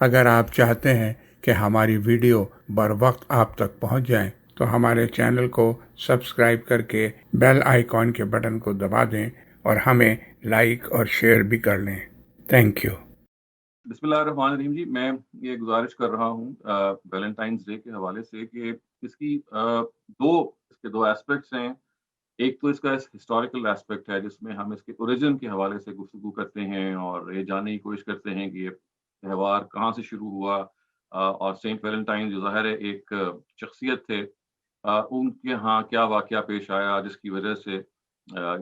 اگر آپ چاہتے ہیں کہ ہماری ویڈیو بر وقت آپ تک پہنچ جائیں تو ہمارے چینل کو سبسکرائب کر کے بیل آئیکن کے بٹن کو دبا دیں اور ہمیں لائک اور شیئر بھی کر لیں۔ Thank you. بسم اللہ الرحمن الرحیم جی، میں یہ گزارش کر رہا ہوں ویلنٹائنس ڈے کے حوالے سے کہ اس کے دو ایسپیکٹس ہیں۔ ایک تو اس کا ہسٹوریکل ایسپیکٹ ہے جس میں ہم اس کے اوریجن کے حوالے سے گفتگو کرتے ہیں اور یہ جاننے کی کوشش کرتے ہیں کہ یہ تہوار کہاں سے شروع ہوا، اور سینٹ ویلنٹائن جو ظاہر ہے ایک شخصیت تھے، ان کے ہاں کیا واقعہ پیش آیا جس کی وجہ سے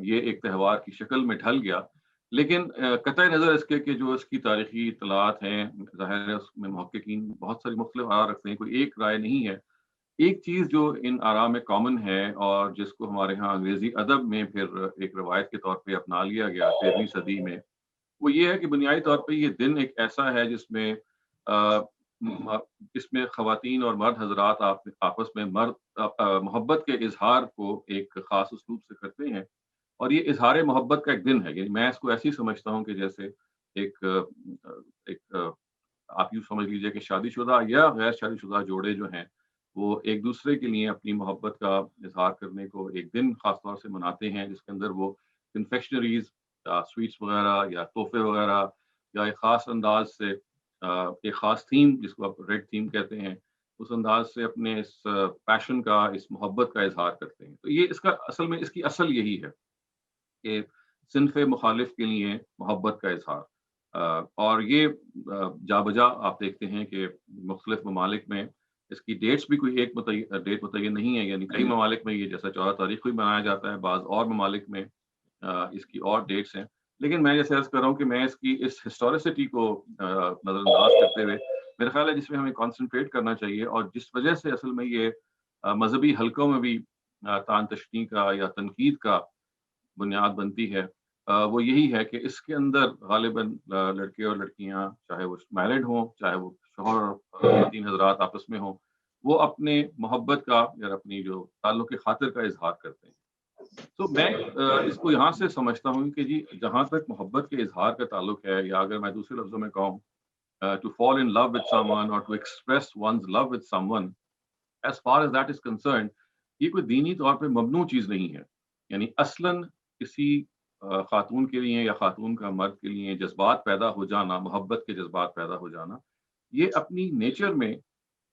یہ ایک تہوار کی شکل میں ڈھل گیا۔ لیکن قطع نظر اس کے کہ جو اس کی تاریخی اطلاعات ہیں، ظاہر ہے اس میں محققین بہت ساری مختلف آراء رکھتے ہیں، کوئی ایک رائے نہیں ہے۔ ایک چیز جو ان آراء میں کامن ہے اور جس کو ہمارے ہاں انگریزی ادب میں پھر ایک روایت کے طور پہ اپنا لیا گیا 13ویں صدی میں، وہ یہ ہے کہ بنیادی طور پہ یہ دن ایک ایسا ہے جس میں اس میں خواتین اور مرد حضرات آپس میں محبت کے اظہار کو ایک خاص اسلوب سے کرتے ہیں، اور یہ اظہار محبت کا ایک دن ہے۔ یعنی میں اس کو ایسی سمجھتا ہوں کہ جیسے ایک ایک آپ یوں سمجھ لیجئے کہ شادی شدہ یا غیر شادی شدہ جوڑے جو ہیں وہ ایک دوسرے کے لیے اپنی محبت کا اظہار کرنے کو ایک دن خاص طور سے مناتے ہیں، جس کے اندر وہ کنفیکشنریز، سویٹس وغیرہ یا تحفے وغیرہ، یا ایک خاص انداز سے ایک خاص تھیم جس کو آپ ریڈ تھیم کہتے ہیں، اس انداز سے اپنے اس پیشن کا، اس محبت کا اظہار کرتے ہیں۔ تو یہ اس کی اصل یہی ہے کہ صنف مخالف کے لیے محبت کا اظہار، اور یہ جا بجا آپ دیکھتے ہیں کہ مختلف ممالک میں اس کی ڈیٹس بھی کوئی ایک ڈیٹ متعین نہیں ہے۔ یعنی کئی ممالک میں یہ جیسا 14 تاریخ کو ہی منایا جاتا ہے، بعض اور ممالک میں اس کی اور ڈیٹس ہیں۔ لیکن میں جیسے عرض کر رہا ہوں کہ میں اس ہسٹوریسٹی کو نظر انداز کرتے ہوئے، میرا خیال ہے جس میں ہمیں کانسنٹریٹ کرنا چاہیے اور جس وجہ سے اصل میں یہ مذہبی حلقوں میں بھی تان تشنیع کا یا تنقید کا بنیاد بنتی ہے، وہ یہی ہے کہ اس کے اندر غالباً لڑکے اور لڑکیاں، چاہے وہ میرڈ ہوں، چاہے وہ شوہر اور خواتین حضرات آپس میں ہوں، وہ اپنے محبت کا یا اپنی جو تعلق خاطر کا اظہار کرتے ہیں۔ تو میں اس کو یہاں سے سمجھتا ہوں کہ جی جہاں تک محبت کے اظہار کا تعلق ہے، یا اگر میں دوسرے لفظوں میں کہوں to fall in love with someone or to express one's love with someone, as far as that is concerned، یہ کوئی دینی طور پہ ممنوع چیز نہیں ہے۔ یعنی اصلاً کسی خاتون کے لیے یا خاتون کا مرد کے لیے جذبات پیدا ہو جانا، محبت کے جذبات پیدا ہو جانا، یہ اپنی نیچر میں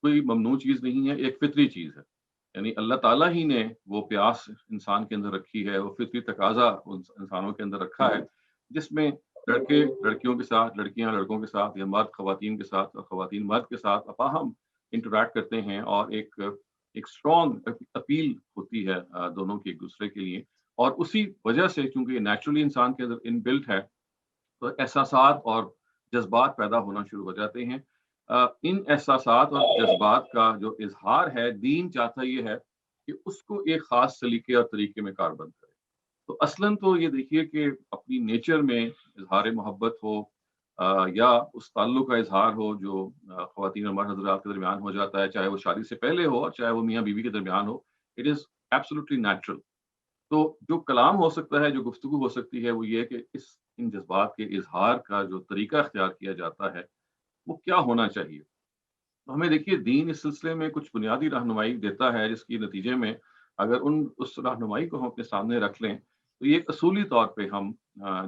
کوئی ممنوع چیز نہیں ہے، ایک فطری چیز ہے۔ یعنی اللہ تعالیٰ ہی نے وہ پیاس انسان کے اندر رکھی ہے، وہ فطری تقاضا انسانوں کے اندر رکھا ہے، جس میں لڑکے لڑکیوں کے ساتھ، لڑکیاں لڑکوں کے ساتھ، یا مرد خواتین کے ساتھ اور خواتین مرد کے ساتھ اپاہم انٹریکٹ کرتے ہیں، اور ایک اسٹرانگ اپیل ہوتی ہے دونوں کی ایک دوسرے کے لیے۔ اور اسی وجہ سے چونکہ یہ نیچرلی انسان کے اندر ان بلٹ ہے، تو احساسات اور جذبات پیدا ہونا شروع ہو جاتے ہیں۔ ان احساسات اور جذبات کا جو اظہار ہے، دین چاہتا یہ ہے کہ اس کو ایک خاص سلیقے اور طریقے میں کاربند کرے۔ تو اصلاً تو یہ دیکھیے کہ اپنی نیچر میں اظہار محبت ہو، یا اس تعلق کا اظہار ہو جو خواتین اور مرد حضرات کے درمیان ہو جاتا ہے، چاہے وہ شادی سے پہلے ہو اور چاہے وہ میاں بیوی کے درمیان ہو، اٹ از ایبسولوٹلی نیچرل۔ تو جو کلام ہو سکتا ہے، جو گفتگو ہو سکتی ہے، وہ یہ کہ ان جذبات کے اظہار کا جو طریقہ اختیار کیا جاتا ہے وہ کیا ہونا چاہیے۔ تو ہمیں دیکھیے دین اس سلسلے میں کچھ بنیادی رہنمائی دیتا ہے، جس کی نتیجے میں اگر اس رہنمائی کو ہم اپنے سامنے رکھ لیں تو یہ اصولی طور پہ ہم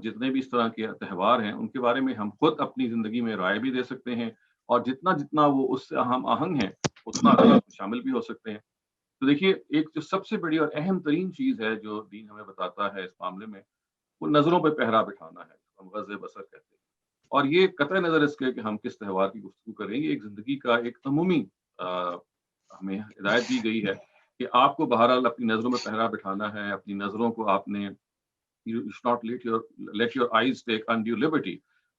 جتنے بھی اس طرح کے تہوار ہیں ان کے بارے میں ہم خود اپنی زندگی میں رائے بھی دے سکتے ہیں، اور جتنا جتنا وہ اس سے ہم آہنگ ہیں اتنا شامل بھی ہو سکتے ہیں۔ تو دیکھیے ایک جو سب سے بڑی اور اہم ترین چیز ہے جو دین ہمیں بتاتا ہے اس معاملے میں، وہ نظروں پہ پہرا بٹھانا ہے، ہم غض بصر کہتے ہیں۔ اور یہ قطع نظر اس کے کہ ہم کس تہوار کی گفتگو کریں گے، ایک زندگی کا ایک عمومی ہمیں ہدایت دی گئی ہے کہ آپ کو بہرحال اپنی نظروں میں پہرا بٹھانا ہے، اپنی نظروں کو آپ نے you should not let your eyes take undue liberty،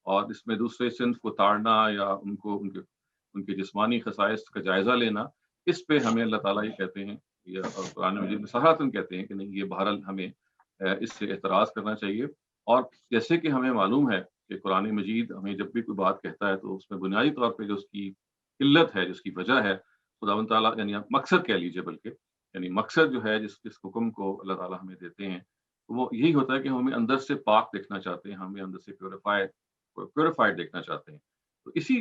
اور اس میں دوسرے صنف کو تاڑنا یا ان کے جسمانی خصائص کا جائزہ لینا، اس پہ ہمیں اللہ تعالیٰ یہ کہتے ہیں، یا قرآن مجید میں صراحتاً کہتے ہیں کہ نہیں، یہ بہرحال ہمیں اس سے اعتراض کرنا چاہیے۔ اور جیسے کہ ہمیں معلوم ہے کہ قرآن مجید ہمیں جب بھی کوئی بات کہتا ہے تو اس میں بنیادی طور پہ جو اس کی علت ہے، جس کی وجہ ہے، خداوند تعالیٰ یعنی آپ مقصد کہہ لیجیے، بلکہ یعنی مقصد جو ہے جس حکم کو اللہ تعالیٰ ہمیں دیتے ہیں، وہ یہی ہوتا ہے کہ ہمیں اندر سے پاک دیکھنا چاہتے ہیں، ہمیں اندر سے پیوریفائڈ دیکھنا چاہتے ہیں۔ تو اسی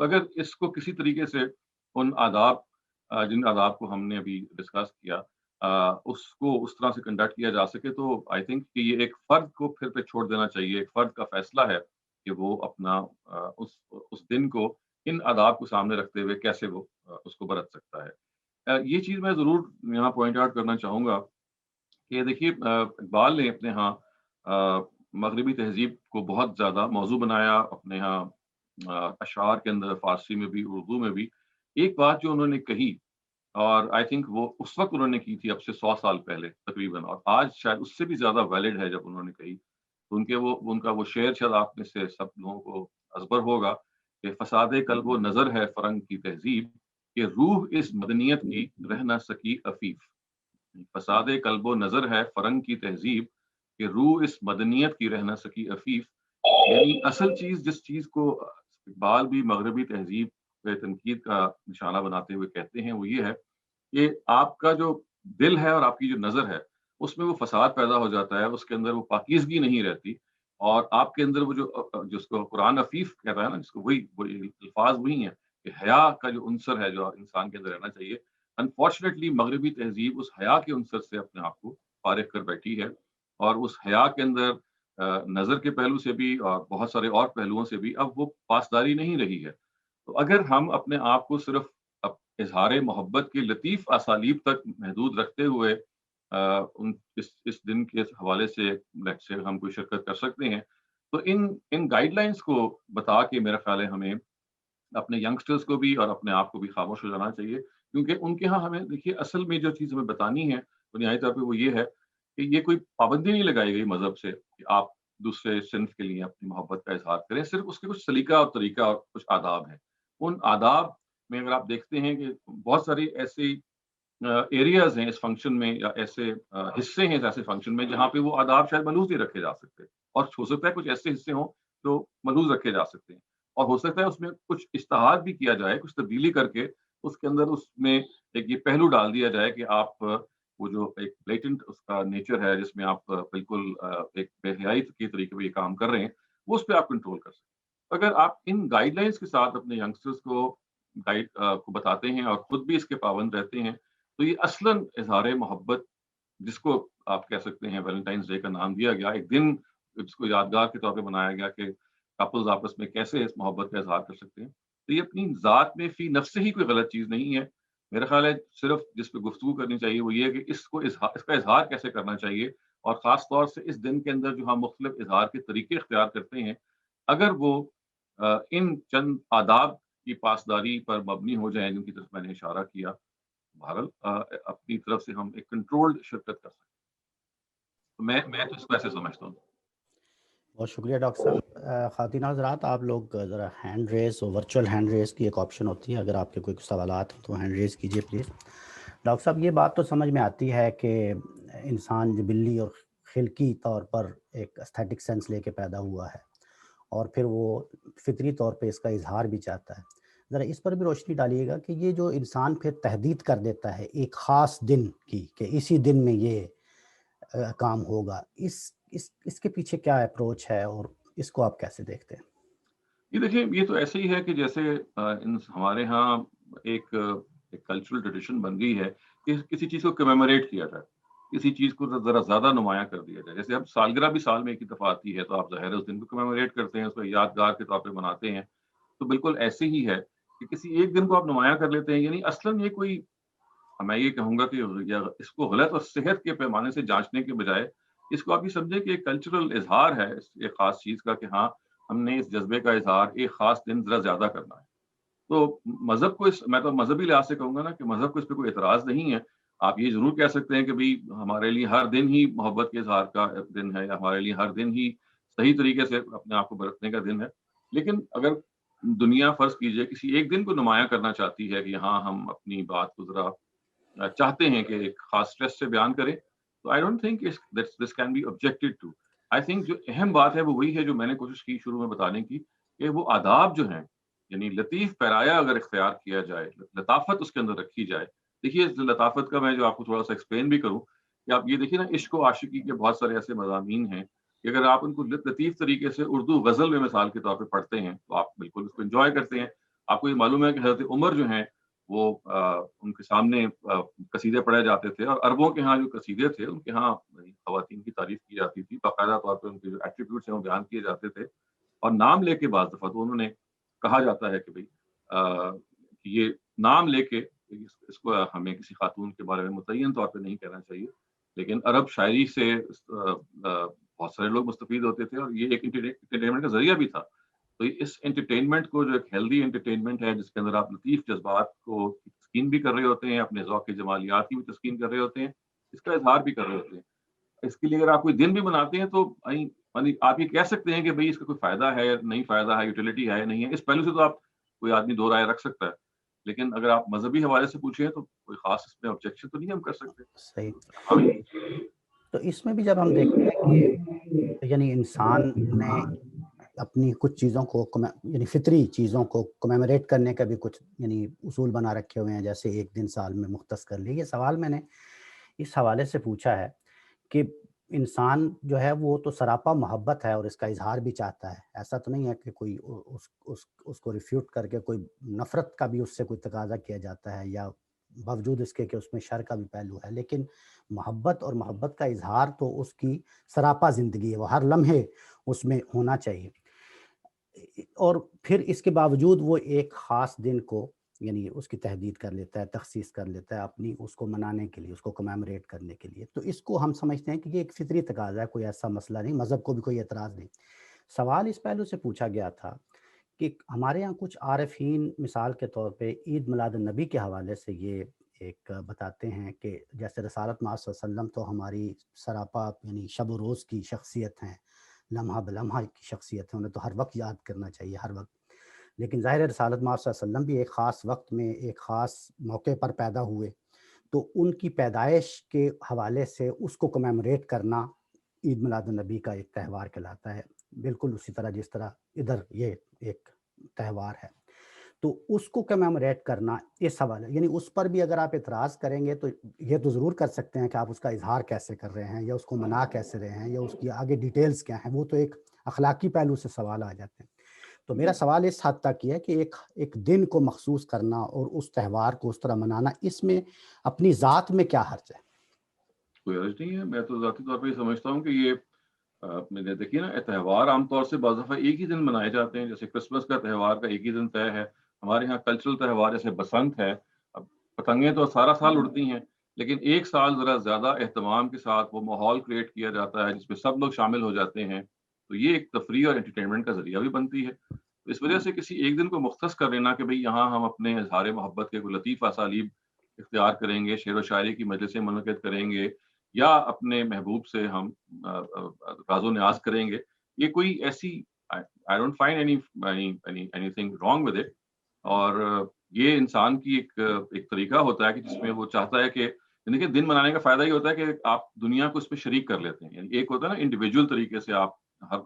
تو اگر اس کو کسی طریقے سے ان آداب جن آداب کو ہم نے ابھی ڈسکس کیا اس کو اس طرح سے کنڈکٹ کیا جا سکے تو آئی تھنک کہ یہ ایک فرد کو پھر پہ چھوڑ دینا چاہیے. ایک فرد کا فیصلہ ہے کہ وہ اپنا اس دن کو ان آداب کو سامنے رکھتے ہوئے کیسے وہ اس کو برت سکتا ہے. یہ چیز میں ضرور یہاں پوائنٹ آؤٹ کرنا چاہوں گا کہ دیکھیے اقبال نے اپنے ہاں مغربی تہذیب کو بہت زیادہ موضوع بنایا اپنے ہاں اشعار کے اندر, فارسی میں بھی اردو میں بھی. ایک بات جو انہوں نے کہی اور آئی تھنک وہ اس وقت انہوں نے کی تھی اب سے 100 سال پہلے تقریباً, اور آج شاید اس سے بھی زیادہ ویلڈ ہے جب انہوں نے کہی. تو ان کا وہ شعر شاید آپ میں سے سب لوگوں کو ازبر ہوگا کہ فساد قلب و نظر ہے فرنگ کی تہذیب کہ روح اس مدنیت کی رہ نہ سکی عفیف. فساد قلب و نظر ہے فرنگ کی تہذیب کہ روح اس مدنیت کی رہ نہ سکی عفیف. یعنی اصل چیز جس چیز کو اقبال بھی مغربی تہذیب پہ تنقید کا نشانہ بناتے ہوئے کہتے ہیں وہ یہ ہے کہ آپ کا جو دل ہے اور آپ کی جو نظر ہے اس میں وہ فساد پیدا ہو جاتا ہے, اس کے اندر وہ پاکیزگی نہیں رہتی, اور آپ کے اندر وہ جس کو قرآن عفیف کہتا ہے نا, جس کو وہی الفاظ وہی ہیں کہ حیا کا جو عنصر ہے جو انسان کے اندر رہنا چاہیے. انفارچونیٹلی مغربی تہذیب اس حیا کے عنصر سے اپنے آپ کو فارغ کر بیٹھی ہے, اور اس حیا کے اندر نظر کے پہلو سے بھی اور بہت سارے اور پہلوؤں سے بھی اب وہ پاسداری نہیں رہی ہے. تو اگر ہم اپنے آپ کو صرف اظہار محبت کے لطیف اسالیب تک محدود رکھتے ہوئے اس دن کے حوالے سے ہم کوئی شرکت کر سکتے ہیں, تو ان گائیڈ لائنس کو بتا کے میرا خیال ہے ہمیں اپنے ینگسٹرز کو بھی اور اپنے آپ کو بھی خاموش ہو جانا چاہیے, کیونکہ ان کے ہاں ہمیں دیکھیے اصل میں جو چیز ہمیں بتانی ہے بنیادی طور پہ وہ یہ ہے کہ یہ کوئی پابندی نہیں لگائی گئی مذہب سے کہ آپ دوسرے صنف کے لیے اپنی محبت کا اظہار کریں. صرف اس کے کچھ سلیقہ اور طریقہ اور کچھ آداب ہیں. ان آداب میں اگر آپ دیکھتے ہیں کہ بہت ساری ایسی ایریاز ہیں اس فنکشن میں یا ایسے حصے ہیں ایسے فنکشن میں جہاں پہ وہ آداب شاید ملحوظ نہیں رکھے جا سکتے, اور ہو سکتا ہے کچھ ایسے حصے ہوں جو ملحوظ رکھے جا سکتے ہیں, اور ہو سکتا ہے اس میں کچھ اجتہاد بھی کیا جائے, کچھ تبدیلی کر کے اس کے اندر اس میں ایک یہ پہلو ڈال دیا جائے کہ آپ وہ جو ایک بلیٹنٹ اس کا نیچر ہے جس میں آپ بالکل ایک بے حیائی کے طریقے پہ یہ کام کر رہے ہیں وہ اس پہ آپ کنٹرول کر سکیں. اگر آپ ان گائیڈ لائنس کے ساتھ اپنے ینگسٹرز کو بتاتے ہیں اور خود بھی اس کے پابند رہتے ہیں تو یہ اصلاً اظہار محبت جس کو آپ کہہ سکتے ہیں ویلنٹائنس ڈے کا نام دیا گیا, ایک دن جس کو یادگار کے طور پہ بنایا گیا کہ کپلز آپس میں کیسے اس محبت کا اظہار کر سکتے ہیں, تو یہ اپنی ذات میں فی نفس ہی کوئی غلط چیز نہیں ہے. میرا خیال ہے صرف جس پہ گفتگو کرنی چاہیے وہ یہ ہے کہ اس کا اظہار کیسے کرنا چاہیے, اور خاص طور سے اس دن کے اندر جو ہم مختلف اظہار کے طریقے اختیار کرتے ہیں اگر وہ ان چند آداب کی پاسداری پر مبنی ہو جائیں جن کی طرف میں نے اشارہ کیا, بہرحال اپنی طرف سے ہم ایک کنٹرولڈ شرکت کر سکتے ہیں. میں تو اس کو ایسے سمجھتا ہوں. بہت شکریہ ڈاکٹر صاحب. خواتین حضرات آپ لوگ ذرا ہینڈ ریز اور ورچوئل ہینڈ ریز کی ایک آپشن ہوتی ہے, اگر آپ کے کوئی سوالات ہیں تو ہینڈ ریز کیجیے پلیز. ڈاکٹر صاحب یہ بات تو سمجھ میں آتی ہے کہ انسان جو بلی اور خلقی طور پر ایک استھیٹک سینس لے کے پیدا ہوا ہے اور پھر وہ فطری طور پہ اس کا اظہار بھی چاہتا ہے, ذرا اس پر بھی روشنی ڈالیے گا کہ یہ جو انسان پھر تحدید کر دیتا ہے ایک خاص دن کی کہ اسی دن میں یہ کام ہوگا, اس کے پیچھے کیا اپروچ ہے اور اس کو آپ کیسے دیکھتے ہیں؟ یہ دیکھیں یہ تو ایسے ہی ہے کہ جیسے ہمارے ہاں ایک کلچرل ٹریڈیشن بن گئی ہے کہ کسی چیز کو کمیموریٹ کیا جائے, کسی چیز کو ذرا زیادہ نمایاں کر دیا جائے. جیسے اب سالگرہ بھی سال میں ایک ہی دفعہ آتی ہے تو آپ ظاہر اس دن کو کمیموریٹ کرتے ہیں, اس کو یادگار کے طور پہ مناتے ہیں. تو بالکل ایسے ہی ہے کہ کسی ایک دن کو آپ نمایاں کر لیتے ہیں. یعنی اصلاً یہ کوئی میں یہ کہوں گا کہ اس کو غلط اور صحت کے پیمانے سے جانچنے کے بجائے اس کو آپ یہ سمجھیں کہ ایک کلچرل اظہار ہے ایک خاص چیز کا کہ ہاں ہم نے اس جذبے کا اظہار ایک خاص دن ذرا زیادہ کرنا ہے. تو مذہب کو میں تو مذہبی لحاظ سے کہوں گا نا کہ مذہب کو اس پہ کوئی اعتراض نہیں ہے. آپ یہ ضرور کہہ سکتے ہیں کہ بھائی ہمارے لیے ہر دن ہی محبت کے اظہار کا دن ہے یا ہمارے لیے ہر دن ہی صحیح طریقے سے اپنے آپ کو برتنے کا دن ہے. لیکن اگر دنیا فرض کیجئے کسی ایک دن کو نمایاں کرنا چاہتی ہے کہ ہاں ہم اپنی بات کو ذرا چاہتے ہیں کہ ایک خاص اسٹریس سے بیان کریں, تو I don't think this can be objected to. I think جو اہم بات ہے وہ وہی ہے جو میں نے کوشش کی شروع میں بتانے کی کہ وہ آداب جو ہیں یعنی لطیف پیرایا اگر اختیار کیا جائے, لطافت اس کے اندر رکھی جائے. دیکھیے لطافت کا میں جو آپ کو تھوڑا سا ایکسپلین بھی کروں کہ آپ یہ دیکھیے نا عشق و عاشقی کے بہت سارے ایسے مضامین ہیں کہ اگر آپ ان کو لطیف طریقے سے اردو غزل میں مثال کے طور پہ پڑھتے ہیں تو آپ بالکل اس کو انجوائے کرتے ہیں. آپ کو یہ معلوم ہے کہ حضرت عمر جو ہیں وہ ان کے سامنے قصیدے پڑھے جاتے تھے، اور عربوں کے ہاں جو قصیدے تھے ان کے ہاں خواتین کی تعریف کی جاتی تھی، باقاعدہ طور پہ ان کے جو ایٹریبیوٹس ہیں وہ بیان کیے جاتے تھے، اور نام لے کے بعض دفعہ تو انہوں نے کہا جاتا ہے کہ بھئی یہ نام لے کے اس کو ہمیں کسی خاتون کے بارے میں متعین طور پہ نہیں کہنا چاہیے، لیکن عرب شاعری سے بہت سارے لوگ مستفید ہوتے تھے، اور یہ ایک انٹرٹینمنٹ کا ذریعہ بھی تھا. تو اس انٹرٹینمنٹ کو جو ایک ہیلدی انٹرٹینمنٹ ہے جس کے اندر آپ لطیف جذبات کو تسکین بھی کر رہے ہوتے ہیں، اپنے ذوق کے جمالیات کی بھی تسکین کر رہے ہوتے ہیں، اس کا اظہار بھی کر رہے ہوتے ہیں. اس کے لیے اگر آپ کوئی دن بھی مناتے ہیں تو آپ یہ کہہ سکتے ہیں کہ بھئی اس کا کوئی فائدہ ہے، نہیں فائدہ ہے، یوٹیلیٹی ہے نہیں ہے، اس پہلو سے تو آپ کوئی آدمی دو رائے رکھ سکتا ہے، لیکن اگر آپ مذہبی حوالے سے پوچھیں تو کوئی خاص اس میں آبجیکشن تو نہیں ہم کر سکتے. صحیح. تو اس میں بھی جب ہم دیکھتے ہیں کہ یعنی انسان نے اپنی کچھ چیزوں کو یعنی فطری چیزوں کو کمیموریٹ کرنے کا بھی کچھ یعنی اصول بنا رکھے ہوئے ہیں، جیسے ایک دن سال میں مختص کر لی. یہ سوال میں نے اس حوالے سے پوچھا ہے کہ انسان جو ہے وہ تو سراپا محبت ہے اور اس کا اظہار بھی چاہتا ہے، ایسا تو نہیں ہے کہ کوئی اس کو ریفیوٹ کر کے کوئی نفرت کا بھی اس سے کوئی تقاضا کیا جاتا ہے، یا باوجود اس کے کہ اس میں شر کا بھی پہلو ہے، لیکن محبت اور محبت کا اظہار تو اس کی سراپا زندگی ہے، وہ ہر لمحے اس میں ہونا چاہیے. اور پھر اس کے باوجود وہ ایک خاص دن کو یعنی اس کی تحدید کر لیتا ہے، تخصیص کر لیتا ہے اپنی اس کو منانے کے لیے، اس کو کمیموریٹ کرنے کے لیے. تو اس کو ہم سمجھتے ہیں کہ یہ ایک فطری تقاضا ہے، کوئی ایسا مسئلہ نہیں، مذہب کو بھی کوئی اعتراض نہیں. سوال اس پہلو سے پوچھا گیا تھا کہ ہمارے ہاں کچھ عارفین مثال کے طور پہ عید میلاد النبی کے حوالے سے یہ ایک بتاتے ہیں کہ جیسے رسالت مآب صلی اللہ علیہ وسلم تو ہماری سراپا یعنی شب و روز کی شخصیت ہیں، لمحہ بلمحہ کی شخصیت ہے، انہیں تو ہر وقت یاد کرنا چاہیے، ہر وقت. لیکن ظاہر رسالت مآب صلی اللہ علیہ وسلم بھی ایک خاص وقت میں ایک خاص موقع پر پیدا ہوئے، تو ان کی پیدائش کے حوالے سے اس کو کمیموریٹ کرنا عید میلاد النبی کا ایک تہوار کہلاتا ہے، بالکل اسی طرح جس طرح ادھر یہ ایک تہوار ہے. تو اس کو کمیموریٹ کرنا اس حوالے یعنی اس پر بھی اگر آپ اعتراض کریں گے تو یہ تو ضرور کر سکتے ہیں کہ آپ اس کا اظہار کیسے کر رہے ہیں، یا اس کو منا کیسے رہے ہیں، یا اس کی آگے ڈیٹیلز کیا ہیں، وہ تو ایک اخلاقی پہلو سے سوال آ جاتے ہیں. تو میرا سوال اس حد تک یہ ہے کہ ایک دن کو مخصوص کرنا اور اس تہوار کو اس طرح منانا، اس میں اپنی ذات میں کیا حرج ہے؟ کوئی حرج نہیں ہے. میں تو ذاتی طور پہ یہ سمجھتا ہوں کہ یہ میں نے دیکھیے نا، تہوار عام طور سے بعض دفعہ ایک ہی دن منائے جاتے ہیں، جیسے کرسمس کا تہوار کا ایک ہی دن طے ہے. ہمارے یہاں کلچرل تہوار جیسے بسنت ہے، اب پتنگیں تو سارا سال اڑتی ہیں، لیکن ایک سال ذرا زیادہ اہتمام کے ساتھ وہ ماحول کریٹ کیا جاتا ہے جس میں سب لوگ شامل ہو جاتے ہیں، تو یہ ایک تفریح اور انٹرٹینمنٹ کا ذریعہ بھی بنتی ہے. تو اس وجہ سے کسی ایک دن کو مختص کر لینا کہ بھئی یہاں ہم اپنے اظہار محبت کے کوئی لطیف اسالیب اختیار کریں گے، شعر و شاعری کی مجلسیں منعقد کریں گے، یا اپنے محبوب سے ہم راز و نیاز کریں گے، یہ کوئی ایسی I don't find anything wrong with it. اور یہ انسان کی ایک طریقہ ہوتا ہے کہ جس میں وہ چاہتا ہے کہ دیکھیے دن منانے کا فائدہ یہ ہوتا ہے کہ آپ دنیا کو اس میں شریک کر لیتے ہیں. یعنی ایک ہوتا ہے نا انڈیویجول طریقے سے آپ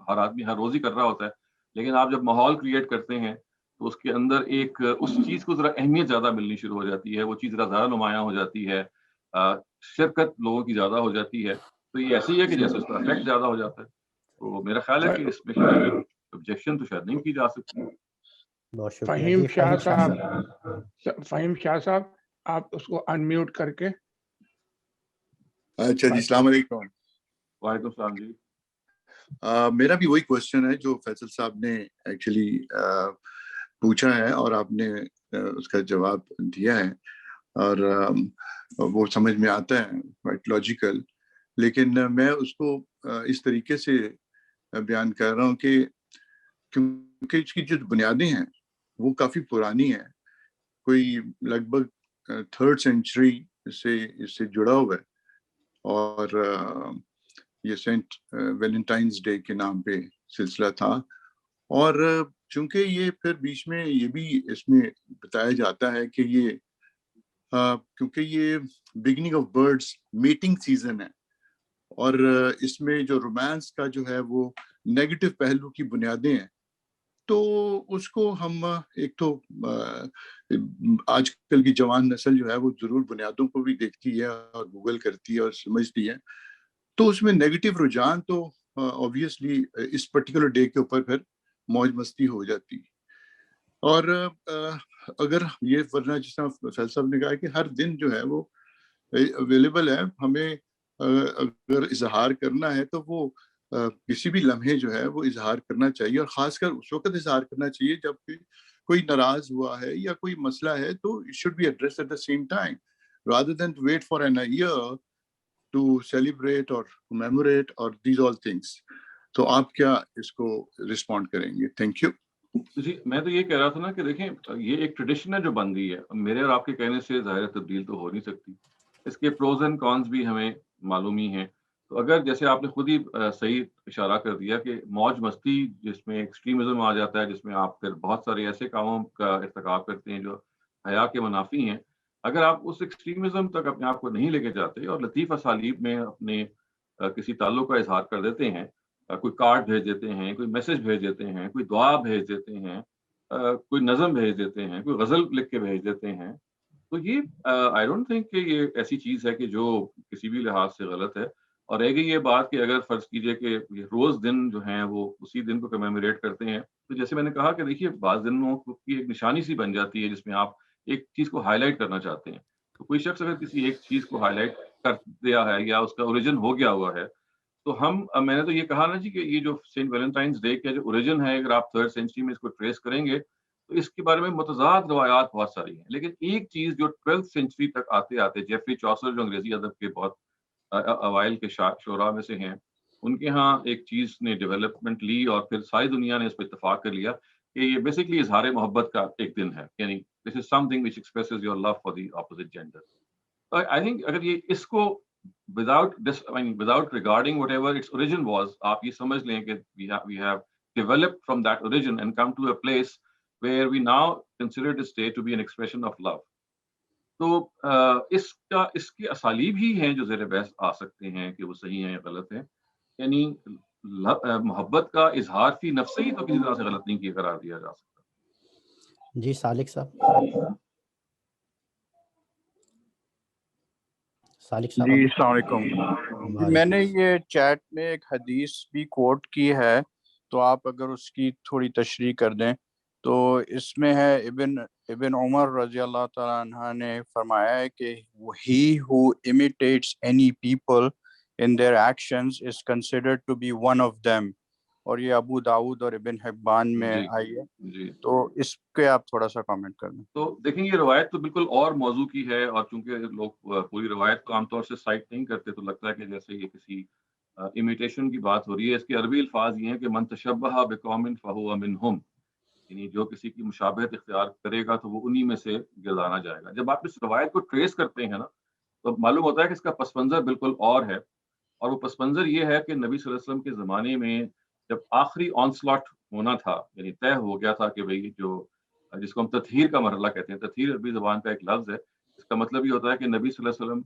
ہر آدمی ہر روز ہی کر رہا ہوتا ہے، لیکن آپ جب ماحول کریٹ کرتے ہیں تو اس کے اندر ایک اس چیز کو ذرا اہمیت زیادہ ملنی شروع ہو جاتی ہے، وہ چیز ذرا زیادہ نمایاں ہو جاتی ہے، شرکت لوگوں کی زیادہ ہو جاتی ہے. تو یہ ایسے ہی ہے کہ جیسے اس کا افیکٹ زیادہ ہو جاتا ہے. تو میرا خیال ہے کہ اس میں شاید آبجیکشن تو شاید نہیں کی جا سکتی. بہت شکریہ. فہیم شاہ صاحب آپ اس کو انمیوٹ کر کے. اچھا جی، السلام علیکم. وعلیکم السلام جی. میرا بھی وہی کوشچن ہے جو فیصل صاحب نے ایکچولی پوچھا ہے، اور آپ نے اس کا جواب دیا ہے، اور وہ سمجھ میں آتا ہے، کوائٹ لاجیکل. لیکن میں اس کو اس طریقے سے بیان کر رہا ہوں کہ کیونکہ اس کی جو بنیادیں ہیں وہ کافی پرانی ہیں، کوئی لگ بھگ 3rd سینچری سے اس سے جڑا ہوا ہے، اور یہ سینٹ ویلنٹائنس ڈے کے نام پہ سلسلہ تھا. اور چونکہ یہ پھر بیچ میں یہ بھی اس میں بتایا جاتا ہے کہ یہ کیونکہ یہ beginning of birds mating season ہے، اور اس میں جو رومانس کا جو ہے وہ نیگیٹو پہلو کی بنیادیں ہیں، تو اس کو ہم ایک تو آج کل کی جوان نسل جو ہے وہ ضرور بنیادوں کو بھی دیکھتی ہے اور گوگل کرتی ہے اور سمجھتی ہے، تو اس میں نیگیٹو رجحان تو آبویسلی اس پرٹیکولر ڈے کے اوپر پھر موج مستی ہو جاتی. اور اگر یہ ورنہ جس طرح فیصل صاحب نے کہا کہ ہر دن جو ہے وہ اویلیبل ہے، ہمیں اگر اظہار کرنا ہے تو وہ کسی بھی لمحے جو ہے وہ اظہار کرنا چاہیے، اور خاص کر اس وقت اظہار کرنا چاہیے جب کوئی ناراض ہوا ہے یا کوئی مسئلہ ہے، تو it should be addressed at the same time rather than to wait for a year to celebrate or commemorate or these all things. تو آپ کیا اس کو رسپونڈ کریں گے؟ Thank you. جی میں تو یہ کہہ رہا تھا نا کہ دیکھیں یہ ایک ٹریڈیشن ہے جو بن گئی ہے، میرے اور آپ کے کہنے سے ظاہر تبدیل تو ہو نہیں سکتی، اس کے پروز اینڈ کونس بھی ہمیں معلوم ہی ہیں. تو اگر جیسے آپ نے خود ہی صحیح اشارہ کر دیا کہ موج مستی جس میں ایکسٹریمزم آ جاتا ہے، جس میں آپ پھر بہت سارے ایسے کاموں کا ارتکاب کرتے ہیں جو حیا کے منافی ہیں، اگر آپ اس ایکسٹریمزم تک اپنے آپ کو نہیں لے کے جاتے اور لطیف اسالیب میں اپنے کسی تعلق کا اظہار کر دیتے ہیں، کوئی کارڈ بھیج دیتے ہیں، کوئی میسج بھیج دیتے ہیں، کوئی دعا بھیج دیتے ہیں، کوئی نظم بھیج دیتے ہیں، کوئی غزل لکھ کے بھیج دیتے ہیں، تو یہ آئی ڈونٹ تھنک کہ یہ ایسی چیز ہے کہ جو کسی بھی لحاظ سے غلط ہے. اور رہ گئی یہ بات کہ اگر فرض کیجئے کہ یہ روز دن جو ہیں وہ اسی دن کو کمیموریٹ کرتے ہیں، تو جیسے میں نے کہا کہ دیکھیے بعض دنوں کی ایک نشانی سی بن جاتی ہے جس میں آپ ایک چیز کو ہائی لائٹ کرنا چاہتے ہیں. تو کوئی شخص اگر کسی ایک چیز کو ہائی لائٹ کر دیا ہے یا اس کا اوریجن ہو گیا ہوا ہے، تو میں نے تو یہ کہا نا جی کہ یہ جو سینٹ ویلنٹائنس ڈے کا جو اوریجن ہے، اگر آپ 3rd سینچری میں اس کو ٹریس کریں گے تو اس کے بارے میں متضاد روایات بہت ساری ہیں. لیکن ایک چیز جو 12th سینچری تک آتے آتے جیفری چوسر جو انگریزی ادب کے بہت اوائل کے شعراء میں سے ہیں، ان کے ہاں ایک چیز نے ڈیولپمنٹ لی اور پھر ساری دنیا نے اس پہ اتفاق کر لیا کہ یہ بیسکلی اظہار محبت کا ایک دن ہے، یعنی this is something which expresses your love for the opposite gender. I think اگر یہ اس کو without regarding whatever its origin was, آپ یہ سمجھ لیں کہ we have developed from that origin and come to a place where we now consider this day to be an expression of love. تو اس کے اسالیب ہی ہیں جو زیر بحث آ سکتے ہیں کہ وہ صحیح ہیں یا غلط ہیں. یعنی محبت کا اظہار فی نفس ہی تو کسی طرح سے غلط نہیں قرار دیا جا سکتا. جی سالک صاحب. جی السلام علیکم. میں نے یہ چیٹ میں ایک حدیث بھی کوٹ کی ہے، تو آپ اگر اس کی تھوڑی تشریح کر دیں. تو اس میں ہے ابن عمر رضی اللہ تعالیٰ عنہ نے فرمایا ہے کہ he who imitates any people in their actions is considered to be one of them. اور یہ ابو داؤد اور ابن حبان میں آئی ہے. تو اس کے آپ تھوڑا سا کامنٹ کر دیں. تو دیکھیں یہ روایت تو بالکل اور موضوع کی ہے، اور چونکہ لوگ پوری روایت کو عام طور سے سائٹ نہیں کرتے تو لگتا ہے کہ جیسے یہ کسی امیٹیشن کی بات ہو رہی ہے. اس کے عربی الفاظ یہ ہیں کہ من تشبہ بقوم فہو منہم، یعنی جو کسی کی مشابہت اختیار کرے گا تو وہ انہی میں سے گردانا جائے گا. جب آپ اس روایت کو ٹریس کرتے ہیں نا تو معلوم ہوتا ہے کہ اس کا پس منظر بالکل اور ہے، اور وہ پس منظر یہ ہے کہ نبی صلی اللہ علیہ وسلم کے زمانے میں جب آخری آنسلاٹ ہونا تھا، یعنی طے ہو گیا تھا کہ بھئی جو جس کو ہم تطہیر کا مرحلہ کہتے ہیں، تطہیر عربی زبان کا ایک لفظ ہے، اس کا مطلب یہ ہوتا ہے کہ نبی صلی اللہ علیہ وسلم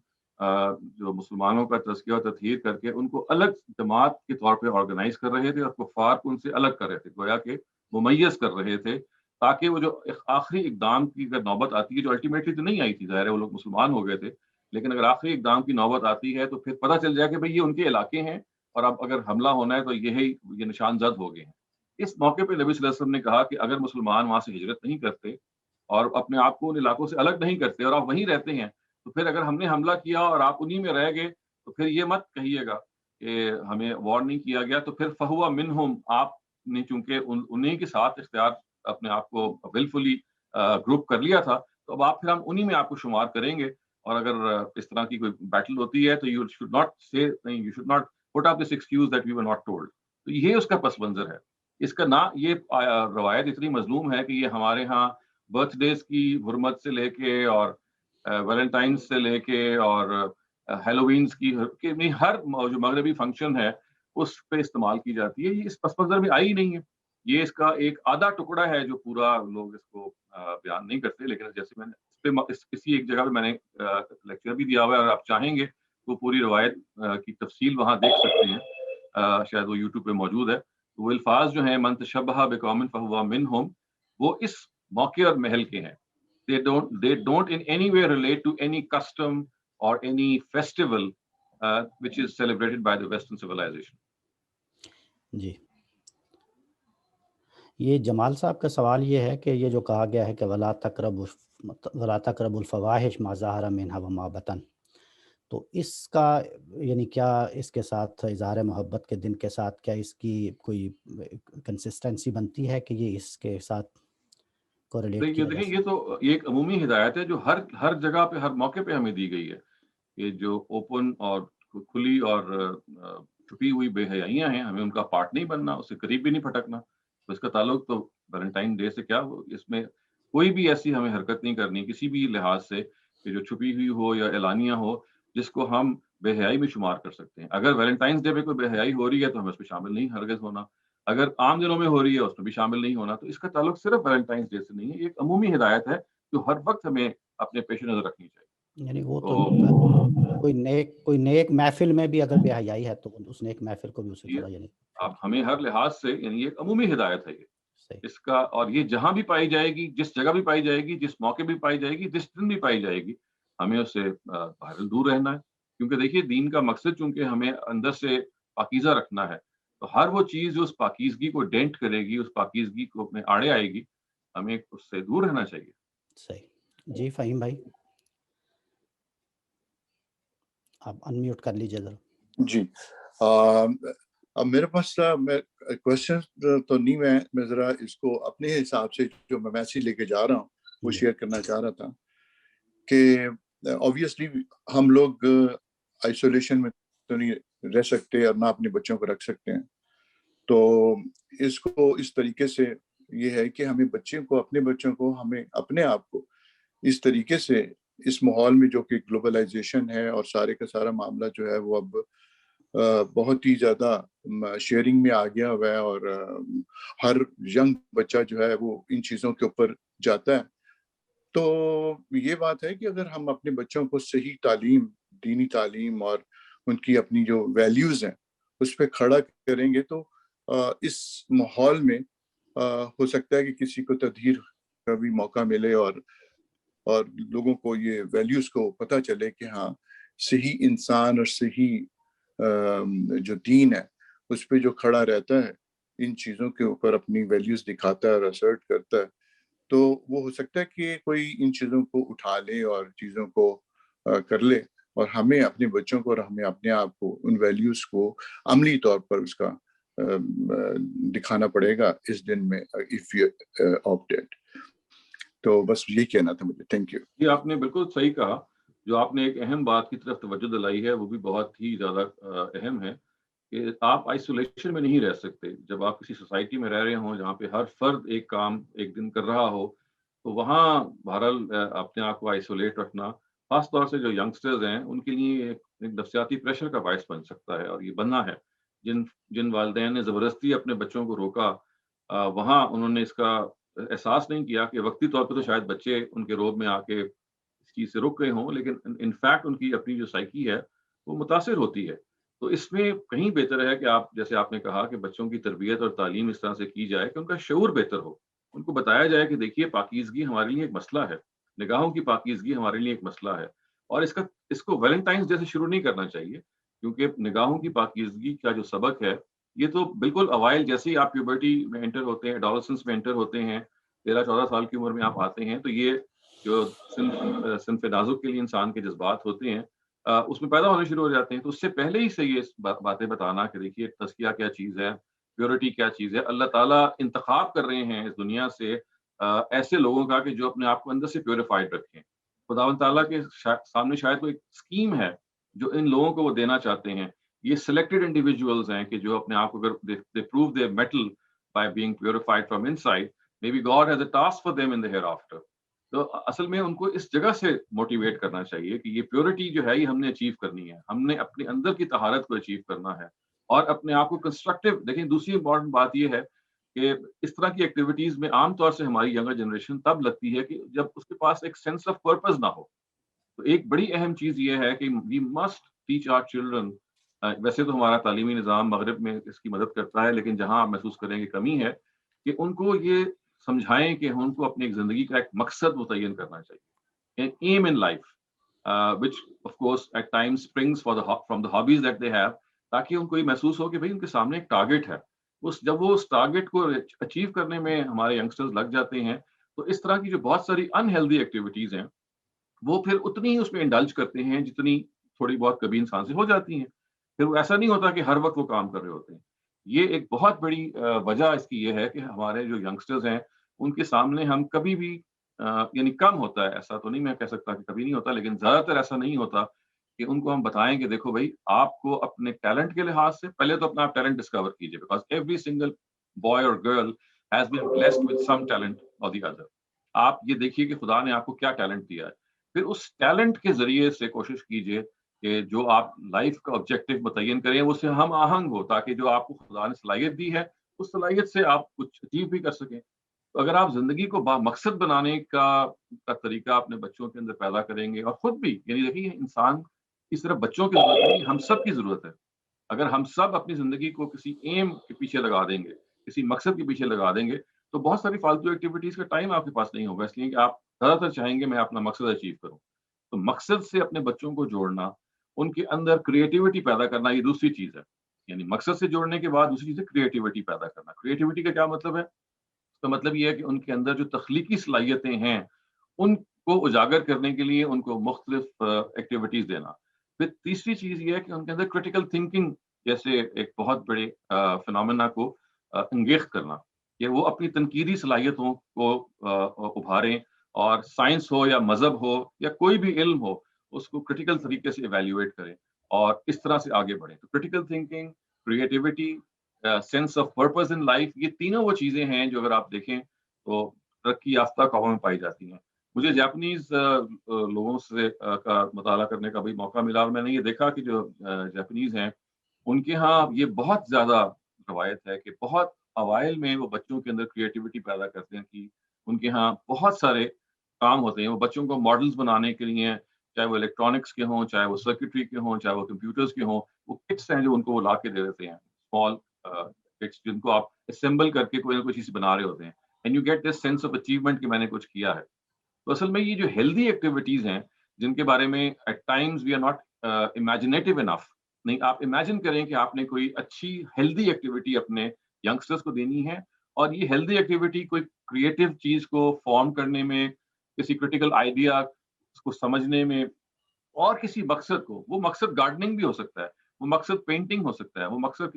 جو مسلمانوں کا تزکیہ اور تطہیر کر کے ان کو الگ جماعت کے طور پہ آرگنائز کر رہے تھے اور کفار کو ان سے الگ کر رہے تھے، گویا کہ ممیز کر رہے تھے، تاکہ وہ جو آخری اقدام کی اگر نوبت آتی ہے، جو الٹیمیٹلی تو نہیں آئی تھی، ظاہر ہے وہ لوگ مسلمان ہو گئے تھے، لیکن اگر آخری اقدام کی نوبت آتی ہے تو پھر پتہ چل جائے کہ بھئی یہ ان کے علاقے ہیں اور اب اگر حملہ ہونا ہے تو یہ نشان زد ہو گئے ہیں. اس موقع پہ نبی صلی اللہ علیہ وسلم نے کہا کہ اگر مسلمان وہاں سے ہجرت نہیں کرتے اور اپنے آپ کو ان علاقوں سے الگ نہیں کرتے اور آپ وہیں رہتے ہیں، تو پھر اگر ہم نے حملہ کیا اور آپ انہی میں رہ گئے تو پھر یہ مت کہیے گا کہ ہمیں وار نہیں کیا گیا، تو پھر فہو منہم، آپ نے چونکہ انہی کے ساتھ اختیار اپنے آپ کو ولفلی گروپ کر لیا تھا، تو اب آپ پھر ہم انہی میں آپ کو شمار کریں گے. اور اگر اس طرح کی کوئی بیٹل ہوتی ہے تو you should not put up this excuse that we were not told. تو یہ اس کا پس منظر ہے. اس کا نہ یہ روایت اتنی مظلوم ہے کہ یہ ہمارے ہاں برتھ ڈیز کی حرمت سے لے کے اور ویلنٹائنس سے لے کے اور ہیلووینس کی ہر جو مغربی فنکشن ہے اس پہ استعمال کی جاتی ہے. یہ اس پس منظر میں آئی نہیں ہے. یہ اس کا ایک آدھا ٹکڑا ہے جو پورا لوگ اس کو بیان نہیں کرتے. لیکن جیسے میں نے کسی ایک جگہ پہ میں نے لیکچر بھی دیا ہوا ہے، اگر آپ چاہیں گے تو پوری روایت کی تفصیل وہاں دیکھ سکتے ہیں، شاید وہ یوٹیوب پہ موجود ہے. وہ الفاظ جو ہیں من تشبہ بقوم فہو منہم، وہ اس موقع اور محل کے ہیں. They don't in any way relate to any custom or any festival which is celebrated by the Western civilization. جی یہ جمال صاحب کا سوال یہ ہے کہ یہ جو کہا گیا ہے کہ ولا تقربوا الفواحش ما ظہر منها وما بطن، تو اس کا یعنی کیا اس کے ساتھ اظہار محبت کے دن کے ساتھ کیا اس کی کوئی کنسسٹنسی بنتی ہے کہ یہ اس کے ساتھ کوریلیٹ کیا جا دیکھیں، سکتا؟ یہ تو یہ ایک عمومی ہدایت ہے جو ہر جگہ پہ ہر موقع پہ ہمیں دی گئی ہے، کہ جو اوپن اور کھلی اور چھپی ہوئی بے حیائیاں ہیں، ہمیں ان کا پارٹ نہیں بننا، اس سے قریب بھی نہیں پھٹکنا. تو اس کا تعلق تو ویلنٹائن ڈے سے کیا، اس میں کوئی بھی ایسی ہمیں حرکت نہیں کرنی کسی بھی لحاظ سے کہ جو چھپی ہوئی ہو یا اعلانیہ ہو، جس کو ہم بے حیائی میں شمار کر سکتے ہیں. اگر ویلنٹائنس ڈے پہ کوئی بے حیائی ہو رہی ہے تو ہمیں اس میں شامل نہیں ہرگز ہونا. اگر عام دنوں میں ہو رہی ہے اس میں بھی شامل نہیں ہونا. تو اس کا تعلق صرف ویلنٹائنس ڈے سے نہیں ہے، یہ ایک عمومی ہدایت ہے جو ہر وقت ہمیں اپنے پیش نظر رکھنی چاہیے. یعنی وہ تو کوئی نیک محفل میں بھی اگر بے حیائی ہے تو اس نیک محفل کو بھی اسے تھوڑا یعنی اب ہمیں ہر لحاظ سے، یعنی یہ ایک عمومی ہدایت ہے یہ صحیح. اس کا، اور یہ جہاں بھی پائی جائے گی، جس جگہ بھی پائی جائے گی، جس موقع بھی پائی جائے گی، جس دن بھی پائی جائے گی، ہمیں اس سے باہر دور رہنا ہے. کیونکہ دیکھیے دین کا مقصد چونکہ ہمیں اندر سے پاکیزہ رکھنا ہے، تو ہر وہ چیز جو اس پاکیزگی کو ڈینٹ کرے گی، اس پاکیزگی کو میں آڑے آئے گی، ہمیں اس سے دور رہنا چاہیے. صحیح. جی فہیم بھائی آپ انمیوٹ کر لیجیے ذرا. جی اب میرے پاس کوشچن تو نہیں، میں ذرا اس کو اپنے حساب سے جو میں میسیج لے کے جا رہا ہوں وہ شیئر کرنا چاہ رہا تھا کہ obviously ہم لوگ آئسولیشن میں تو نہیں رہ سکتے اور نہ اپنے بچوں کو رکھ سکتے ہیں. تو اس کو اس طریقے سے یہ ہے کہ ہمیں اپنے بچوں کو ہمیں اپنے آپ کو اس طریقے سے اس ماحول میں جو کہ گلوبلائزیشن ہے اور سارے کا سارا معاملہ جو ہے وہ اب بہت ہی زیادہ شیئرنگ میں آ گیا ہوا ہے، اور ہر ینگ بچہ جو ہے وہ ان چیزوں کے اوپر جاتا ہے. تو یہ بات ہے کہ اگر ہم اپنے بچوں کو صحیح تعلیم، دینی تعلیم اور ان کی اپنی جو ویلیوز ہیں اس پہ کھڑا کریں گے تو اس ماحول میں ہو سکتا ہے کہ کسی کو تدہیر کا بھی موقع ملے اور لوگوں کو یہ ویلیوز کو پتہ چلے کہ ہاں صحیح انسان اور صحیح جو دین ہے اس پہ جو کھڑا رہتا ہے، ان چیزوں کے اوپر اپنی ویلیوز دکھاتا ہے اور اسرٹ کرتا ہے، تو وہ ہو سکتا ہے کہ کوئی ان چیزوں کو اٹھا لے اور چیزوں کو کر لے. اور ہمیں اپنے بچوں کو اور ہمیں اپنے آپ کو ان ویلیوز کو عملی طور پر اس کا دکھانا پڑے گا اس دن میں if you opt it. تو بس یہ کہنا تھا مجھے. Thank you. یہ آپ نے بالکل صحیح کہا. جو آپ نے ایک اہم بات کی طرف توجہ دلائی ہے وہ بھی بہت ہی زیادہ اہم ہے کہ آپ آئسولیشن میں نہیں رہ سکتے. جب آپ کسی سوسائٹی میں رہ رہے ہوں جہاں پہ ہر فرد ایک کام ایک دن کر رہا ہو، تو وہاں بہرحال اپنے آپ کو آئسولیٹ رکھنا، خاص طور سے جو ینگسٹرز ہیں ان کے لیے ایک نفسیاتی پریشر کا باعث بن سکتا ہے. اور یہ بننا ہے. جن والدین نے زبردستی اپنے بچوں کو روکا، وہاں انہوں نے اس کا احساس نہیں کیا کہ وقتی طور پہ تو شاید بچے ان کے روب میں آ کے اس چیز سے رک گئے ہوں، لیکن انفیکٹ ان کی اپنی جو سائیکی ہے وہ متاثر ہوتی ہے. تو اس میں کہیں بہتر ہے کہ آپ جیسے آپ نے کہا کہ بچوں کی تربیت اور تعلیم اس طرح سے کی جائے کہ ان کا شعور بہتر ہو. ان کو بتایا جائے کہ دیکھیے پاکیزگی ہمارے لیے ایک مسئلہ ہے، نگاہوں کی پاکیزگی ہمارے لیے ایک مسئلہ ہے. اور اس کو ویلنٹائنس ڈے سے شروع نہیں کرنا چاہیے، کیونکہ نگاہوں کی پاکیزگی کا جو سبق ہے یہ تو بالکل اوائل جیسے ہی آپ پیوبرٹی میں انٹر ہوتے ہیں، ایڈولسنس میں انٹر ہوتے ہیں، 13-14 سال کی عمر میں آپ آتے ہیں، تو یہ جو صنف نازک کے لیے انسان کے جذبات ہوتے ہیں اس میں پیدا ہونے شروع ہو جاتے ہیں. تو اس سے پہلے ہی سے یہ باتیں بتانا کہ دیکھیے تزکیہ کیا چیز ہے، پیورٹی کیا چیز ہے. اللہ تعالیٰ انتخاب کر رہے ہیں اس دنیا سے ایسے لوگوں کا کہ جو اپنے آپ کو اندر سے پیوریفائڈ رکھیں. خداوند تعالیٰ کے سامنے شاید کوئی اسکیم ہے جو ان لوگوں کو وہ دینا چاہتے ہیں. یہ سلیکٹڈ انڈیویجولز ہیں کہ جو اپنے آپ کو اگر they prove their metal by being purified from inside, maybe God has a task for them in the hereafter. تو اصل میں ان کو اس جگہ سے موٹیویٹ کرنا چاہیے کہ یہ پیورٹی جو ہے یہ ہم نے اچیو کرنی ہے، ہم نے اپنے اندر کی طہارت کو اچیو کرنا ہے اور اپنے آپ کو کنسٹرکٹیو. دیکھیں دوسری امپورٹنٹ بات یہ ہے کہ اس طرح کی ایکٹیویٹیز میں عام طور سے ہماری ینگر جنریشن تب لگتی ہے کہ جب اس کے پاس ایک سینس آف پرپز نہ ہو. تو ایک بڑی اہم چیز یہ ہے کہ we must teach our children. ویسے تو ہمارا تعلیمی نظام مغرب میں اس کی مدد کرتا ہے، لیکن جہاں آپ محسوس کریں گے کمی ہے کہ ان کو یہ سمجھائیں کہ ان کو اپنی ایک زندگی کا ایک مقصد متعین کرنا چاہیے، an aim in life, which of course at times springs from the hobbies that they have, تاکہ ان کو یہ محسوس ہو کہ بھئی ان کے سامنے ایک ٹارگٹ ہے. جب وہ اس ٹارگیٹ کو اچیو کرنے میں ہمارے ینگسٹرز لگ جاتے ہیں تو اس طرح کی جو بہت ساری انہیلدی ایکٹیویٹیز ہیں وہ پھر اتنی ہی اس میں انڈلج کرتے ہیں جتنی تھوڑی بہت کبھی انسان سے ہو جاتی ہیں. پھر وہ ایسا نہیں ہوتا کہ ہر وقت وہ کام کر رہے ہوتے ہیں. یہ ایک بہت بڑی وجہ اس کی یہ ہے کہ ہمارے جو ینگسٹرز ہیں ان کے سامنے ہم کبھی بھی یعنی کم ہوتا ہے, ایسا تو نہیں میں کہہ سکتا کہ کبھی نہیں ہوتا, لیکن زیادہ تر ایسا نہیں ہوتا کہ ان کو ہم بتائیں کہ دیکھو بھائی آپ کو اپنے ٹیلنٹ کے لحاظ سے پہلے تو اپنا ٹیلنٹ ڈسکور کیجیے, بیکاز ایوری سنگل بوائے اور girl has been blessed with some talent اور دی ادر. آپ یہ دیکھیے کہ خدا نے آپ کو کیا ٹیلنٹ دیا ہے, پھر اس ٹیلنٹ کے ذریعے سے کوشش کیجیے کہ جو آپ لائف کا آبجیکٹو متعین کریں وہ سے ہم آہنگ ہو, تاکہ جو آپ کو خدا نے صلاحیت دی ہے اس صلاحیت سے آپ کچھ اچیو بھی کر سکیں. تو اگر آپ زندگی کو با مقصد بنانے کا طریقہ اپنے بچوں کے اندر پیدا کریں گے, اور خود بھی, یعنی دیکھیے انسان کی صرف بچوں کی ضرورت نہیں, ہم سب کی ضرورت ہے. اگر ہم سب اپنی زندگی کو کسی ایم کے پیچھے لگا دیں گے, کسی مقصد کے پیچھے لگا دیں گے, تو بہت ساری فالتو ایکٹیویٹیز کا ٹائم آپ کے پاس نہیں ہوگا, اس لیے کہ آپ زیادہ تر چاہیں گے میں اپنا مقصد اچیو کروں. تو مقصد سے اپنے بچوں کو جوڑنا, ان کے اندر کریٹیوٹی پیدا کرنا, یہ دوسری چیز ہے. یعنی مقصد سے جوڑنے کے بعد دوسری چیز ہے کریٹیوٹی پیدا کرنا. کریٹیوٹی کا کیا مطلب ہے؟ اس کا مطلب یہ ہے کہ ان کے اندر جو تخلیقی صلاحیتیں ہیں ان کو اجاگر کرنے کے لیے ان کو مختلف ایکٹیویٹیز دینا. پھر تیسری چیز یہ ہے کہ ان کے اندر کریٹیکل تھنکنگ جیسے ایک بہت بڑے فنامنا کو انگیخت کرنا, کہ وہ اپنی تنقیدی صلاحیتوں کو ابھاریں, اور سائنس ہو یا مذہب ہو یا کوئی بھی علم ہو اس کو کریٹیکل طریقے سے ایویلیویٹ کریں اور اس طرح سے آگے بڑھیں. تو critical thinking, creativity, sense of purpose in life, یہ تینوں وہ چیزیں ہیں جو اگر آپ دیکھیں تو ترقی یافتہ قوموں میں پائی جاتی ہیں. مجھے جاپنیز لوگوں سے کا مطالعہ کرنے کا بھی موقع ملا, اور میں نے یہ دیکھا کہ جو جاپنیز ہیں ان کے ہاں یہ بہت زیادہ روایت ہے کہ بہت اوائل میں وہ بچوں کے اندر کریٹیوٹی پیدا کرتے ہیں, کہ ان کے ہاں بہت سارے کام ہوتے ہیں. وہ بچوں کو ماڈلز بنانے کے لیے, چاہے وہ الیکٹرانکس کے ہوں, چاہے وہ سرکٹری کے ہوں, چاہے وہ کمپیوٹرز کے ہوں, وہ کٹس ہیں جو ان کو وہ لا کے دے دیتے ہیں, اسمال کٹس جن کو آپ اسمبل کر کے کوئی نہ کوئی چیز بنا رہے ہوتے ہیں, and you get this sense of achievement کہ میں نے کچھ کیا ہے. تو اصل میں یہ جو ہیلدی ایکٹیویٹیز ہیں جن کے بارے میں at times we are not imaginative enough, نہیں آپ امیجن کریں کہ آپ نے کوئی اچھی ہیلدی ایکٹیویٹی اپنے ینگسٹرز کو دینی ہے, اور یہ ہیلدی ایکٹیویٹی کوئی کریٹو چیز کو فارم کرنے میں, کسی کریٹیکل آئیڈیا کو سمجھنے میں, اور کسی مقصد کو, وہ مقصد گارڈننگ بھی ہو سکتا ہے, وہ مقصد پینٹنگ ہو سکتا ہے, وہ مقصد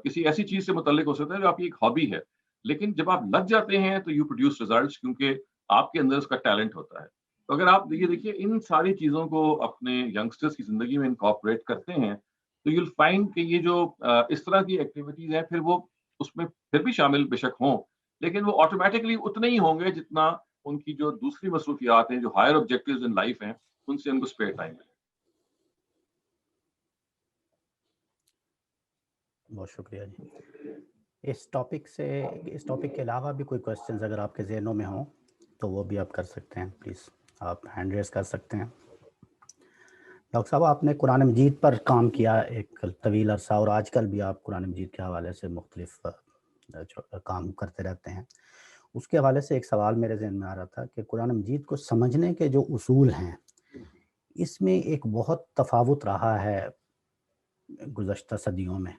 کسی ایسی چیز سے متعلق ہو سکتا ہے جو آپ کی ایک ہابی ہے, لیکن جب آپ لگ جاتے ہیں تو یو پروڈیوس ریزلٹس, کیونکہ آپ کے اندر اس کا ٹیلنٹ ہوتا ہے. تو اگر آپ یہ دیکھیے ان ساری چیزوں کو اپنے ینگسٹرز کی زندگی میں انکارپوریٹ کرتے ہیں تو یو ول فائنڈ کہ یہ جو اس طرح کی ایکٹیویٹیز ہیں پھر وہ اس میں پھر بھی شامل بے شک ہوں, لیکن وہ آٹومیٹکلی اتنے ہی ہوں گے جتنا ان کی جو دوسری مصروفیات ہیں, جو ہائر آبجیکٹیوز ان لائف ہیں, ان سے ان کو اسپیئر ٹائم ملے. بہت شکریہ جی. اس ٹاپک کے علاوہ بھی کوئی کوشچنز اگر آپ کے ذہنوں میں ہوں تو وہ بھی آپ کر سکتے ہیں, پلیز آپ ہینڈ ریز کر سکتے ہیں. ڈاکٹر صاحب آپ نے قرآن مجید پر کام کیا ایک طویل عرصہ, اور آج کل بھی آپ قرآن مجید کے حوالے سے مختلف کام کرتے رہتے ہیں. اس کے حوالے سے ایک سوال میرے ذہن میں آ رہا تھا کہ قرآن مجید کو سمجھنے کے جو اصول ہیں اس میں ایک بہت تفاوت رہا ہے گزشتہ صدیوں میں.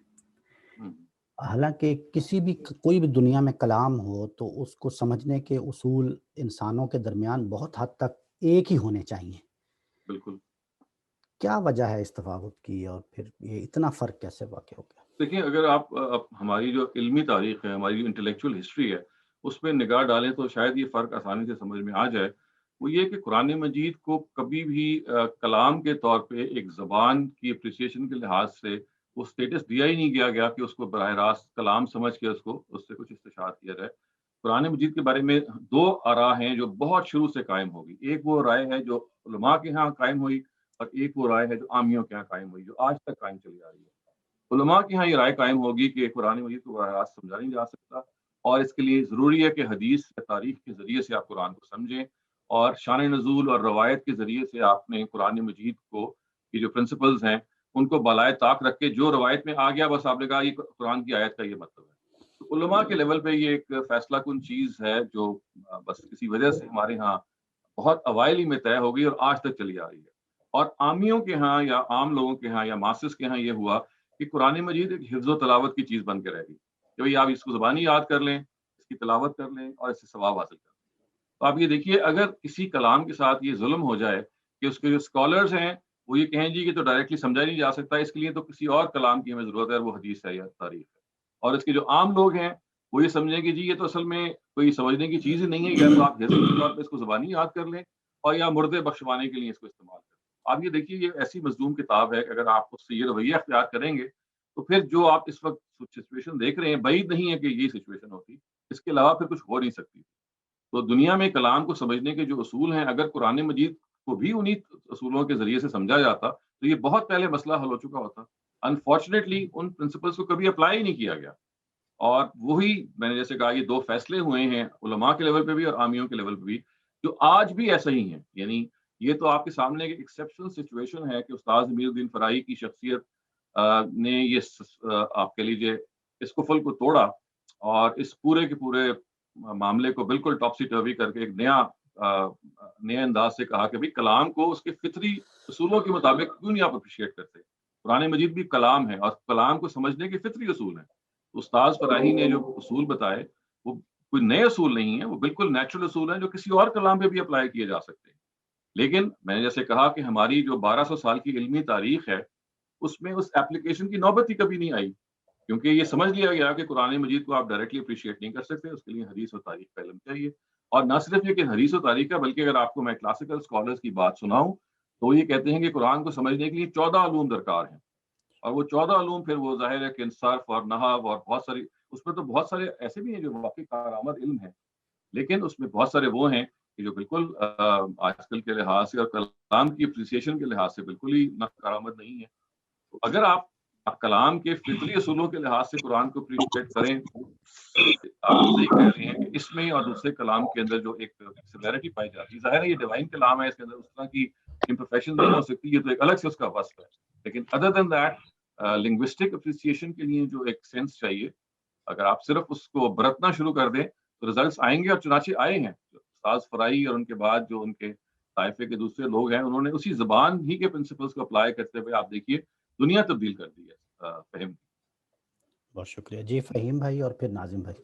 حالانکہ کوئی بھی دنیا میں کلام ہو تو اس کو سمجھنے کے اصول انسانوں کے درمیان بہت حد تک ایک ہی ہونے چاہیے. بالکل. کیا وجہ ہے اس تفاوت کی, اور پھر یہ اتنا فرق کیسے واقع ہو گیا؟ دیکھیں اگر آپ ہماری جو علمی تاریخ ہے, ہماری جو انٹلیکچوئل ہسٹری ہے, اس پہ نگاہ ڈالیں تو شاید یہ فرق آسانی سے سمجھ میں آ جائے. وہ یہ کہ قرآن مجید کو کبھی بھی کلام کے طور پہ ایک زبان کی اپریسیشن کے لحاظ سے وہ اسٹیٹس دیا ہی نہیں گیا کہ اس کو براہ راست کلام سمجھ کے اس سے کچھ استشہاد کیا جائے. قرآن مجید کے بارے میں دو آراء ہیں جو بہت شروع سے قائم ہوگی. ایک وہ رائے ہے جو علماء کے ہاں قائم ہوئی, اور ایک وہ رائے ہے جو عامیوں کے ہاں قائم ہوئی, جو آج تک قائم چلی آ رہی ہے. علماء کے ہاں یہ رائے قائم ہوگی کہ قرآن مجید کو براہ راست سمجھا نہیں جا سکتا, اور اس کے لیے ضروری ہے کہ حدیث یا تاریخ کے ذریعے سے آپ قرآن کو سمجھیں, اور شان نزول اور روایت کے ذریعے سے آپ نے قرآن مجید کو کی جو پرنسپلز ہیں ان کو بالائے طاق رکھ کے جو روایت میں آ گیا بس آپ نے کہا یہ قرآن کی آیت کا یہ مطلب ہے. تو علماء کے لیول پہ یہ ایک فیصلہ کن چیز ہے جو بس کسی وجہ سے ہمارے ہاں بہت اوائل ہی میں طے ہو گئی اور آج تک چلی آ رہی ہے. اور عامیوں کے ہاں یا عام لوگوں کے ہاں یا ماسس کے ہاں یہ ہوا کہ قرآن مجید ایک حفظ و تلاوت کی چیز بن کے رہ گئی, کہ بھائی آپ اس کو زبانی یاد کر لیں، اس کی تلاوت کر لیں اور اس سے ثواب حاصل کر لیں۔ تو آپ یہ دیکھیے اگر کسی کلام کے ساتھ یہ ظلم ہو جائے کہ اس کے جو اسکالرز ہیں وہ یہ کہیں جی کہ تو ڈائریکٹلی سمجھا نہیں جا سکتا، اس کے لیے تو کسی اور کلام کی ہمیں ضرورت ہے، وہ حدیث ہے یا تاریخ ہے۔ اور اس کے جو عام لوگ ہیں وہ یہ سمجھیں کہ جی یہ تو اصل میں کوئی سمجھنے کی چیز ہی نہیں ہے، یا تو آپ حفظ کے طور پہ اس کو زبانی یاد کر لیں اور یا مردے بخشوانے کے لیے اس کو استعمال کریں۔ آپ یہ دیکھیے یہ ایسی مظلوم کتاب ہے کہ اگر آپ اس سے یہ رویہ اختیار کریں گے تو پھر جو آپ اس وقت سچویشن دیکھ رہے ہیں بعید نہیں ہے کہ یہ سچویشن ہوتی، اس کے علاوہ پھر کچھ ہو نہیں سکتی۔ تو دنیا میں کلام کو سمجھنے کے جو اصول ہیں، اگر قرآن مجید کو بھی انہی اصولوں کے ذریعے سے سمجھا جاتا تو یہ بہت پہلے مسئلہ حل ہو چکا ہوتا۔ انفارچونیٹلی ان پرنسپلس کو کبھی اپلائی ہی نہیں کیا گیا، اور وہی میں نے جیسے کہا یہ 2 فیصلے ہوئے ہیں علماء کے لیول پہ بھی اور عامیوں کے لیول پہ بھی، جو آج بھی ایسا ہی ہیں۔ یعنی یہ تو آپ کے سامنے ایک ایکسیپشنل سچویشن ہے کہ استاد امیر الدین فرائی کی شخصیت نے یہ آپ کہہ لیجیے اس کفل کو توڑا اور اس پورے کے پورے معاملے کو بالکل ٹاپسی ٹروی کر کے ایک نئے انداز سے کہا کہ بھائی کلام کو اس کے فطری اصولوں کے مطابق کیوں نہیں آپ اپریشیٹ کرتے۔ قرآن مجید بھی کلام ہے اور کلام کو سمجھنے کے فطری اصول ہیں۔ استاد فراہی نے جو اصول بتائے وہ کوئی نئے اصول نہیں ہیں، وہ بالکل نیچرل اصول ہیں جو کسی اور کلام پہ بھی اپلائی کیے جا سکتے ہیں۔ لیکن میں نے جیسے کہا کہ ہماری جو 1200 سال کی علمی تاریخ ہے اس میں اس ایپلیکیشن کی نوبت ہی کبھی نہیں آئی، کیونکہ یہ سمجھ لیا گیا کہ قرآن مجید کو آپ ڈائریکٹلی اپریشیٹ نہیں کر سکتے، اس کے لیے حدیث و تاریخ کا علم چاہیے۔ اور نہ صرف یہ کہ حدیث و تاریخ کا، بلکہ اگر آپ کو میں کلاسیکل اسکالرس کی بات سناؤں تو یہ کہتے ہیں کہ قرآن کو سمجھنے کے لیے 14 علوم درکار ہیں، اور وہ 14 علوم پھر وہ ظاہر ہے کہ صرف اور نحو اور بہت ساری، اس میں تو بہت سارے ایسے بھی ہیں جو واقعی کارآمد علم ہیں، لیکن اس میں بہت سارے وہ ہیں کہ جو بالکل آج کل کے لحاظ سے اور کلام کی اپریسیشن کے لحاظ سے بالکل ہی کارآمد نہیں ہے۔ تو اگر آپ کلام کے فطری اصولوں کے لحاظ سے قرآن کو اپریشیٹ کریں، آپ صحیح کہہ رہے ہیں کہ اس میں اور دوسرے کلام کے اندر جو ایک سملیرٹی پائی جاتی ہے، ظاہر ہے یہ ڈیوائن کلام ہے، اس کے اندر اس طرح کی امپرفیکشن نہیں ہو سکتی، یہ تو ایک الگ سے اس کا وصف ہے۔ لیکن other than that linguistic appreciation کے لیے جو ایک سینس چاہیے، اگر آپ صرف اس کو برتنا شروع کر دیں تو ریزلٹس آئیں گے، اور چنانچہ آئے ہیں۔ استاد فرائی اور ان کے بعد جو ان کے طائفے کے دوسرے لوگ ہیں انہوں نے اسی زبان ہی کے پرنسپلس کو اپلائی کرتے ہوئے آپ دیکھیے دنیا تبدیل کر دی ہے۔ فہم بہت شکریہ جی۔ فہیم بھائی اور پھر ناظم بھائی۔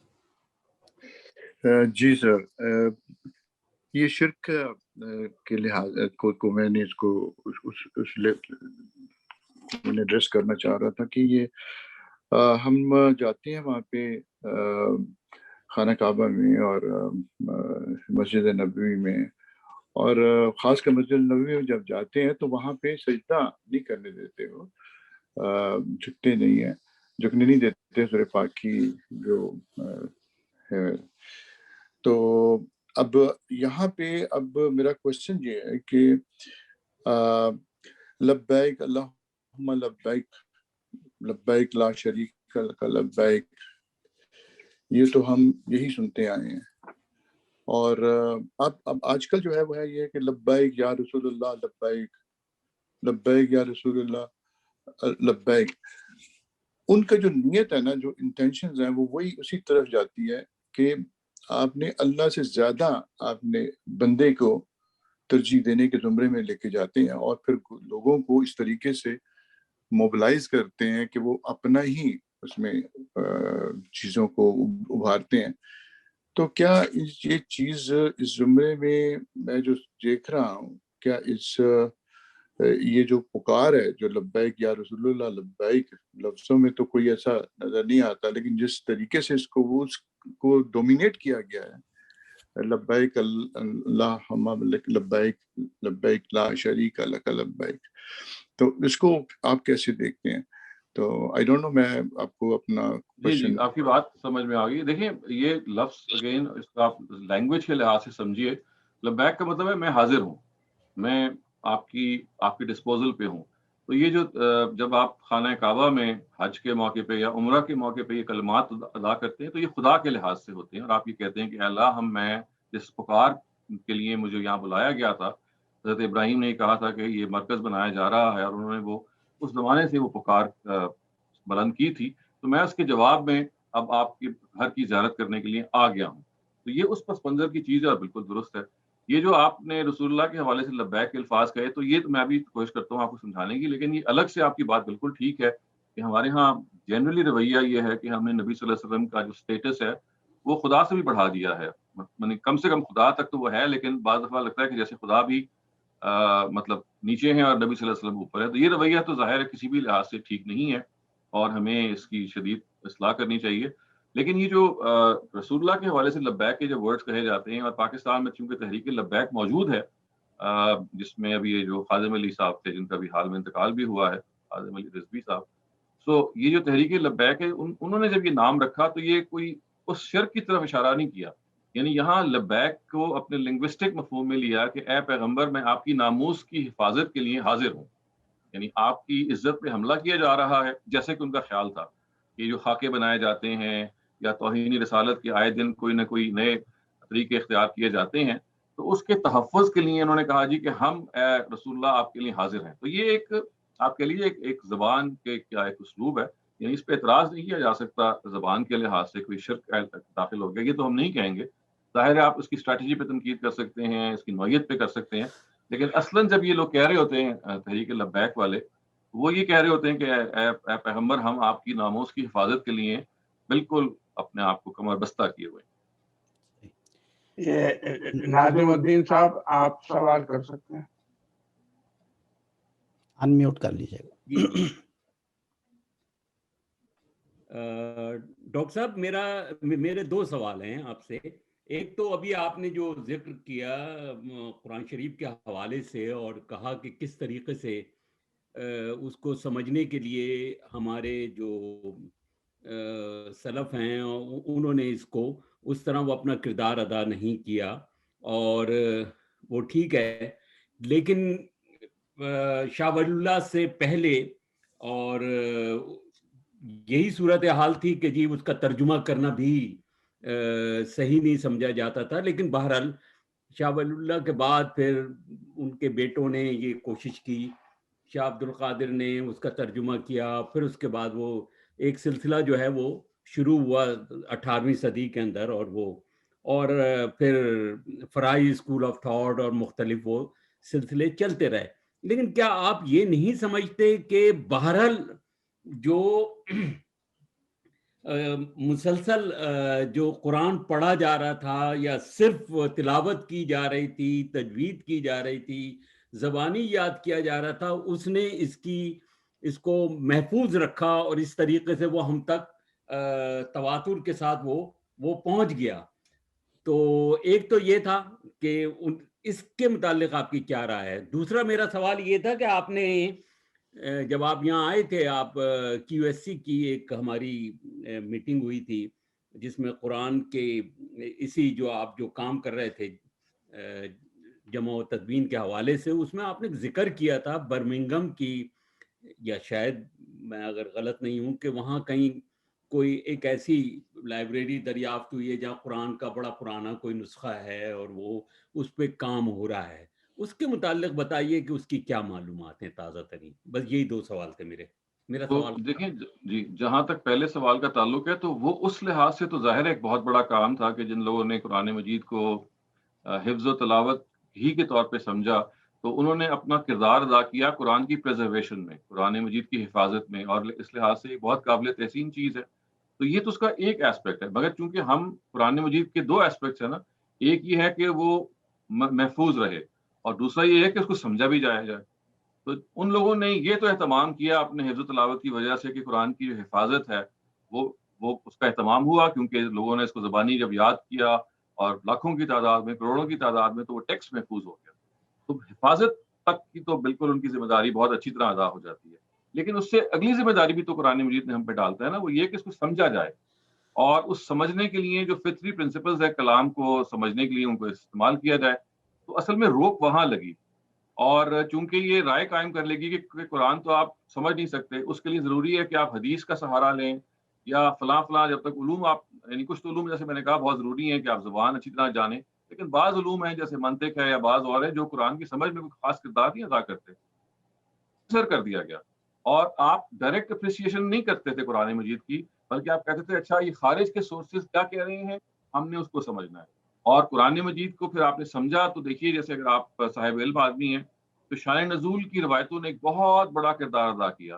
جی سر، یہ شرک کے لحاظ کو میں نے اس کو ایڈریس کرنا چاہ رہا تھا کہ یہ ہم جاتے ہیں وہاں پہ خانہ کعبہ میں اور مسجد نبوی میں، اور خاص کر مسجد نبوی میں جب جاتے ہیں تو وہاں پہ سجدہ نہیں کرنے دیتے، ہو جھکتے نہیں ہیں، جھکنے نہیں دیتے سورہ پاک کی جو ہے۔ تو اب یہاں پہ اب میرا کوشچن یہ ہے کہ لبیک اللہم لبیک لبیک لا شریک لک لبیک، یہ تو ہم یہی سنتے آئے ہیں، اور اب آج کل جو ہے وہ ہے یہ کہ لبیک یا رسول اللہ لبیک، لبیک یا رسول اللہ لبیک۔ ان کا جو نیت ہے نا، جو انٹینشنز ہیں، وہ وہی اسی طرف جاتی ہے کہ آپ نے اللہ سے زیادہ آپ نے بندے کو ترجیح دینے کے زمرے میں لے کے جاتے ہیں، اور پھر لوگوں کو اس طریقے سے موبلائز کرتے ہیں کہ وہ اپنا ہی اس میں چیزوں کو ابھارتے ہیں۔ تو کیا یہ چیز اس زمرے میں جو دیکھ رہا ہوں، کیا یہ جو پکار ہے جو لبیک یا رسول اللہ لبیک، لفظوں میں تو کوئی ایسا نظر نہیں آتا، لیکن جس طریقے سے اس کو ڈومینیٹ کیا گیا ہے، لبیک اللہم لبیک لبیک لا شریک لک لبیک، تو اس کو آپ کیسے دیکھتے ہیں؟ تو آئی ڈونٹ نو، میں آپ کو اپنا جی آپ کی بات سمجھ میں آ گئی۔ دیکھیں یہ لفظ اگین اس کا آپ لینگویج کے لحاظ سے سمجھیے، لبیک کا مطلب ہے میں حاضر ہوں، میں آپ کی ڈسپوزل پہ ہوں۔ تو یہ جو جب آپ خانہ کعبہ میں حج کے موقع پہ یا عمرہ کے موقع پہ یہ کلمات ادا کرتے ہیں تو یہ خدا کے لحاظ سے ہوتے ہیں، اور آپ یہ کہتے ہیں کہ اللہ میں جس پکار کے لیے مجھے یہاں بلایا گیا تھا، حضرت ابراہیم نے کہا تھا کہ یہ مرکز بنایا جا رہا ہے، اور انہوں نے وہ اس زمانے سے وہ پکار بلند کی تھی، تو میں اس کے جواب میں اب آپ کے گھر کی زیارت کرنے کے لیے آ گیا ہوں۔ تو یہ اس پس منظر کی چیز ہے اور بالکل درست ہے۔ یہ جو آپ نے رسول اللہ کے حوالے سے لبیک کے الفاظ کہے، تو یہ تو میں بھی کوشش کرتا ہوں آپ کو سمجھانے کی، لیکن یہ الگ سے آپ کی بات بالکل ٹھیک ہے کہ ہمارے ہاں جنرلی رویہ یہ ہے کہ ہم نے نبی صلی اللہ علیہ وسلم کا جو اسٹیٹس ہے وہ خدا سے بھی بڑھا دیا ہے. یعنی کم سے کم خدا تک تو وہ ہے، لیکن بعض دفعہ لگتا ہے کہ جیسے خدا بھی مطلب نیچے ہیں اور نبی صلی اللہ علیہ وسلم اوپر ہے. تو یہ رویہ تو ظاہر ہے کسی بھی لحاظ سے ٹھیک نہیں ہے اور ہمیں اس کی شدید اصلاح کرنی چاہیے. لیکن یہ جو رسول اللہ کے حوالے سے لبیک کے جو ورڈز کہے جاتے ہیں، اور پاکستان میں چونکہ تحریک لبیک موجود ہے جس میں ابھی یہ جو خادم علی صاحب تھے جن کا بھی حال میں انتقال بھی ہوا ہے، خادم علی رضوی صاحب، سو یہ جو تحریک لبیک ہے انہوں نے جب یہ نام رکھا تو یہ کوئی اس شرک کی طرف اشارہ نہیں کیا. یعنی یہاں لبیک کو اپنے لنگوسٹک مفہوم میں لیا کہ اے پیغمبر میں آپ کی ناموس کی حفاظت کے لیے حاضر ہوں. یعنی آپ کی عزت پہ حملہ کیا جا رہا ہے، جیسے کہ ان کا خیال تھا. یہ جو خاکے بنائے جاتے ہیں یا توہین رسالت کے آئے دن کوئی نہ کوئی نئے طریقے اختیار کیے جاتے ہیں، تو اس کے تحفظ کے لیے انہوں نے کہا جی کہ ہم اے رسول اللہ آپ کے لیے حاضر ہیں. تو یہ ایک آپ کے لیے ایک زبان کے کیا ایک اسلوب ہے. یعنی اس پہ اعتراض نہیں کیا جا سکتا زبان کے لحاظ سے کوئی شرک داخل ہو گیا، یہ تو ہم نہیں کہیں گے. ظاہر ہے آپ اس کی اسٹریٹجی پہ تنقید کر سکتے ہیں، اس کی نوعیت پہ کر سکتے ہیں، لیکن اصلاً جب یہ لوگ کہہ رہے ہوتے ہیں تحریک لبیک والے، وہ یہ کہہ رہے ہوتے ہیں کہ اے پیغمبر ہم آپ کی ناموس کی حفاظت کے لیے بالکل اپنے آپ کو کمر بستہ کیے ہوئے. ناظم الدین صاحب آپ سوال کر سکتے ہیں. انمیوٹ کر لیجیے گا. ڈاکٹر صاحب میرے دو سوال ہیں آپ سے. ایک تو ابھی آپ نے جو ذکر کیا قرآن شریف کے حوالے سے اور کہا کہ کس طریقے سے اس کو سمجھنے کے لیے ہمارے جو سلف ہیں انہوں نے اس کو اس طرح وہ اپنا کردار ادا نہیں کیا، اور وہ ٹھیک ہے. لیکن شاہ ولی اللہ سے پہلے اور یہی صورتحال تھی کہ جی اس کا ترجمہ کرنا بھی صحیح نہیں سمجھا جاتا تھا. لیکن بہرحال شاہ ولی اللہ کے بعد پھر ان کے بیٹوں نے یہ کوشش کی، شاہ عبد القادر نے اس کا ترجمہ کیا، پھر اس کے بعد وہ ایک سلسلہ جو ہے وہ شروع ہوا 18ویں صدی کے اندر، اور پھر فرائی اسکول آف تھاٹ اور مختلف وہ سلسلے چلتے رہے. لیکن کیا آپ یہ نہیں سمجھتے کہ بہرحال جو مسلسل جو قرآن پڑھا جا رہا تھا یا صرف تلاوت کی جا رہی تھی، تجوید کی جا رہی تھی، زبانی یاد کیا جا رہا تھا، اس نے اس کو محفوظ رکھا اور اس طریقے سے وہ ہم تک تواتر کے ساتھ وہ پہنچ گیا. تو ایک تو یہ تھا کہ اس کے متعلق آپ کی کیا رائے ہے. دوسرا میرا سوال یہ تھا کہ آپ نے جب آپ یہاں آئے تھے، آپ کیو ایس سی کی ایک ہماری میٹنگ ہوئی تھی جس میں قرآن کے اسی جو آپ جو کام کر رہے تھے جمع و تدوین کے حوالے سے، اس میں آپ نے ذکر کیا تھا برمنگم کی، یا شاید میں اگر غلط نہیں ہوں کہ وہاں کہیں کوئی ایک ایسی لائبریری دریافت ہوئی ہے جہاں قرآن کا بڑا پرانا کوئی نسخہ ہے اور وہ اس پہ کام ہو رہا ہے. اس کے متعلق بتائیے کہ اس کی کیا معلومات ہیں تازہ ترین. بس یہی دو سوال تھے میرا تو سوال. دیکھیں جی، جہاں تک پہلے سوال کا تعلق ہے تو وہ اس لحاظ سے تو ظاہر ہے ایک بہت بڑا کام تھا کہ جن لوگوں نے قرآن مجید کو حفظ و تلاوت ہی کے طور پہ سمجھا، تو انہوں نے اپنا کردار ادا کیا قرآن کی پریزرویشن میں، قرآن مجید کی حفاظت میں، اور اس لحاظ سے بہت قابل تحسین چیز ہے. تو یہ تو اس کا ایک ایسپیکٹ ہے. مگر چونکہ ہم قرآن مجید کے دو ایسپیکٹس ہیں نا، ایک یہ ہے کہ وہ محفوظ رہے اور دوسرا یہ ہے کہ اس کو سمجھا بھی جائے. تو ان لوگوں نے یہ تو اہتمام کیا اپنے حفظ و تلاوت کی وجہ سے کہ قرآن کی جو حفاظت ہے وہ اس کا اہتمام ہوا، کیونکہ لوگوں نے اس کو زبانی جب یاد کیا اور لاکھوں کی تعداد میں، کروڑوں کی تعداد میں، تو وہ ٹیکسٹ محفوظ ہو گیا. تو حفاظت تک کی تو بالکل ان کی ذمہ داری بہت اچھی طرح ادا ہو جاتی ہے. لیکن اس سے اگلی ذمہ داری بھی تو قرآن مجید نے ہم پہ ڈالتا ہے نا، وہ یہ کہ اس کو سمجھا جائے، اور اس سمجھنے کے لیے جو فطری پرنسپلز ہے کلام کو سمجھنے کے لیے ان کو استعمال کیا جائے. تو اصل میں روک وہاں لگی، اور چونکہ یہ رائے قائم کر لے گی کہ قرآن تو آپ سمجھ نہیں سکتے، اس کے لیے ضروری ہے کہ آپ حدیث کا سہارا لیں یا فلاں جب تک علوم آپ، یعنی کچھ علوم جیسے میں نے کہا بہت ضروری ہے کہ آپ زبان اچھی طرح جانیں، لیکن بعض علوم ہیں جیسے منطق ہے یا بعض اور ہے جو قرآن کی سمجھ میں کوئی خاص کردار نہیں ادا کرتے، سر کر دیا گیا، اور آپ ڈائریکٹ اپریسیشن نہیں کرتے تھے قرآن مجید کی، بلکہ آپ کہتے تھے اچھا یہ خارج کے سورسز کیا کہہ رہے ہیں، ہم نے اس کو سمجھنا ہے. اور قرآن مجید کو پھر آپ نے سمجھا تو دیکھیے جیسے اگر آپ صاحب علم آدمی ہیں تو شان نزول کی روایتوں نے ایک بہت بڑا کردار ادا کیا.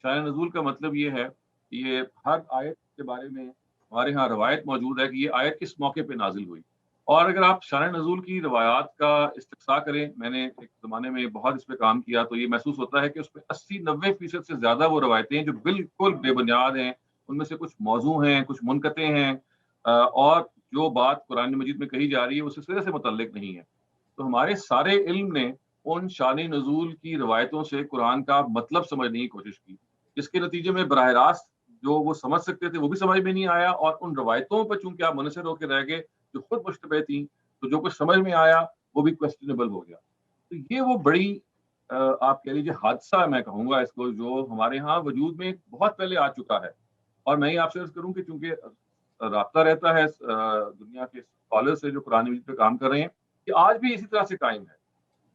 شان نزول کا مطلب یہ ہے کہ یہ ہر آیت کے بارے میں ہمارے ہاں روایت موجود ہے کہ یہ آیت کس موقع پہ نازل ہوئی. اور اگر آپ شان نزول کی روایات کا استقصاء کریں، میں نے ایک زمانے میں بہت اس پہ کام کیا، تو یہ محسوس ہوتا ہے کہ اس پہ 80-90% سے زیادہ وہ روایتیں جو بالکل بے بنیاد ہیں، ان میں سے کچھ موضوع ہیں، کچھ منقطع ہیں، اور جو بات قرآن مجید میں کہی جا رہی ہے اس سلسلے سے متعلق نہیں ہے. تو ہمارے سارے علم نے ان شان نزول کی روایتوں سے قرآن کا مطلب سمجھنے کی کوشش کی، جس کے نتیجے میں براہ راست جو وہ سمجھ سکتے تھے وہ بھی سمجھ میں نہیں آیا، اور ان روایتوں پر چونکہ آپ منحصر ہو کے رہ گئے جو خود مشتبہ تھیں، تو جو کچھ سمجھ میں آیا وہ بھی کویسچنیبل ہو گیا. تو یہ وہ بڑی آپ کہہ لیجیے حادثہ میں کہوں گا اس کو، جو ہمارے ہاں وجود میں بہت پہلے آ چکا ہے. اور میں یہ آپ سے عرض کروں کہ چونکہ رابطہ رہتا ہے دنیا کے اسکالر سے جو قرآن مجید پہ کام کر رہے ہیں، کہ آج بھی اسی طرح سے قائم ہے.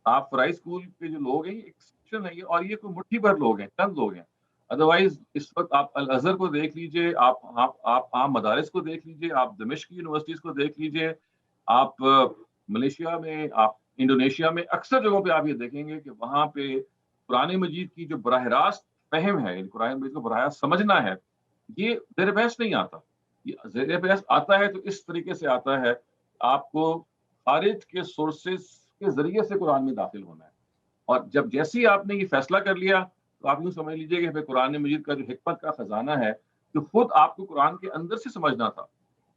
آپ فرائی اسکول کے جو لوگ ہیں یہ ایکسپشن ہے، اور یہ کوئی مٹھی بھر لوگ ہیں، چند لوگ ہیں. ادروائز اس وقت آپ الازہر کو دیکھ لیجئے، آپ عام مدارس کو دیکھ لیجئے، آپ دمشق کی یونیورسٹیز کو دیکھ لیجئے، آپ ملیشیا میں، آپ انڈونیشیا میں، اکثر جگہوں پہ آپ یہ دیکھیں گے کہ وہاں پہ قرآن مجید کی جو براہ راست فہم ہے، قرآن مجید کو براہ راست سمجھنا ہے، یہ زیر بحث نہیں آتا. یہ زیر بحث آتا ہے تو اس طریقے سے آتا ہے، آپ کو خارج کے سورسز کے ذریعے سے قرآن میں داخل ہونا ہے. اور جب جیسی آپ نے یہ فیصلہ کر لیا تو آپ یوں سمجھ لیجئے کہ قرآن مجید کا جو حکمت کا خزانہ ہے، جو خود آپ کو قرآن کے اندر سے سمجھنا تھا،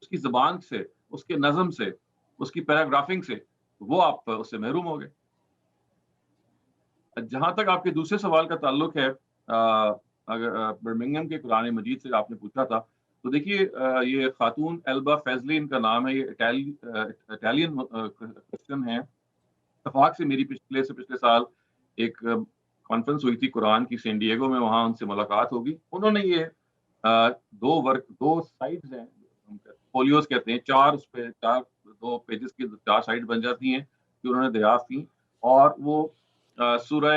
اس کی زبان سے، اس کے نظم سے، اس کی پیراگرافنگ سے، وہ آپ اس سے محروم ہو گئے. جہاں تک آپ کے دوسرے سوال کا تعلق ہے، برمنگھم کے قرآن مجید سے آپ نے پوچھا تھا، تو دیکھیے یہ خاتون ایلبا فیضلی ان کا نام ہے، یہ اٹالین کرسچن ہیں. اتفاق سے میری پچھلے سال ایک کانفرنس ہوئی تھی قرآن کی سین ڈیگو میں، وہاں ان سے ملاقات ہوگی. انہوں نے یہ دو سائٹس ہیں، فولیوز کہتے ہیں، اس پہ دو پیجز کی 4 سائٹ بن جاتی ہیں جو انہوں نے دریافت کی، اور وہ سورہ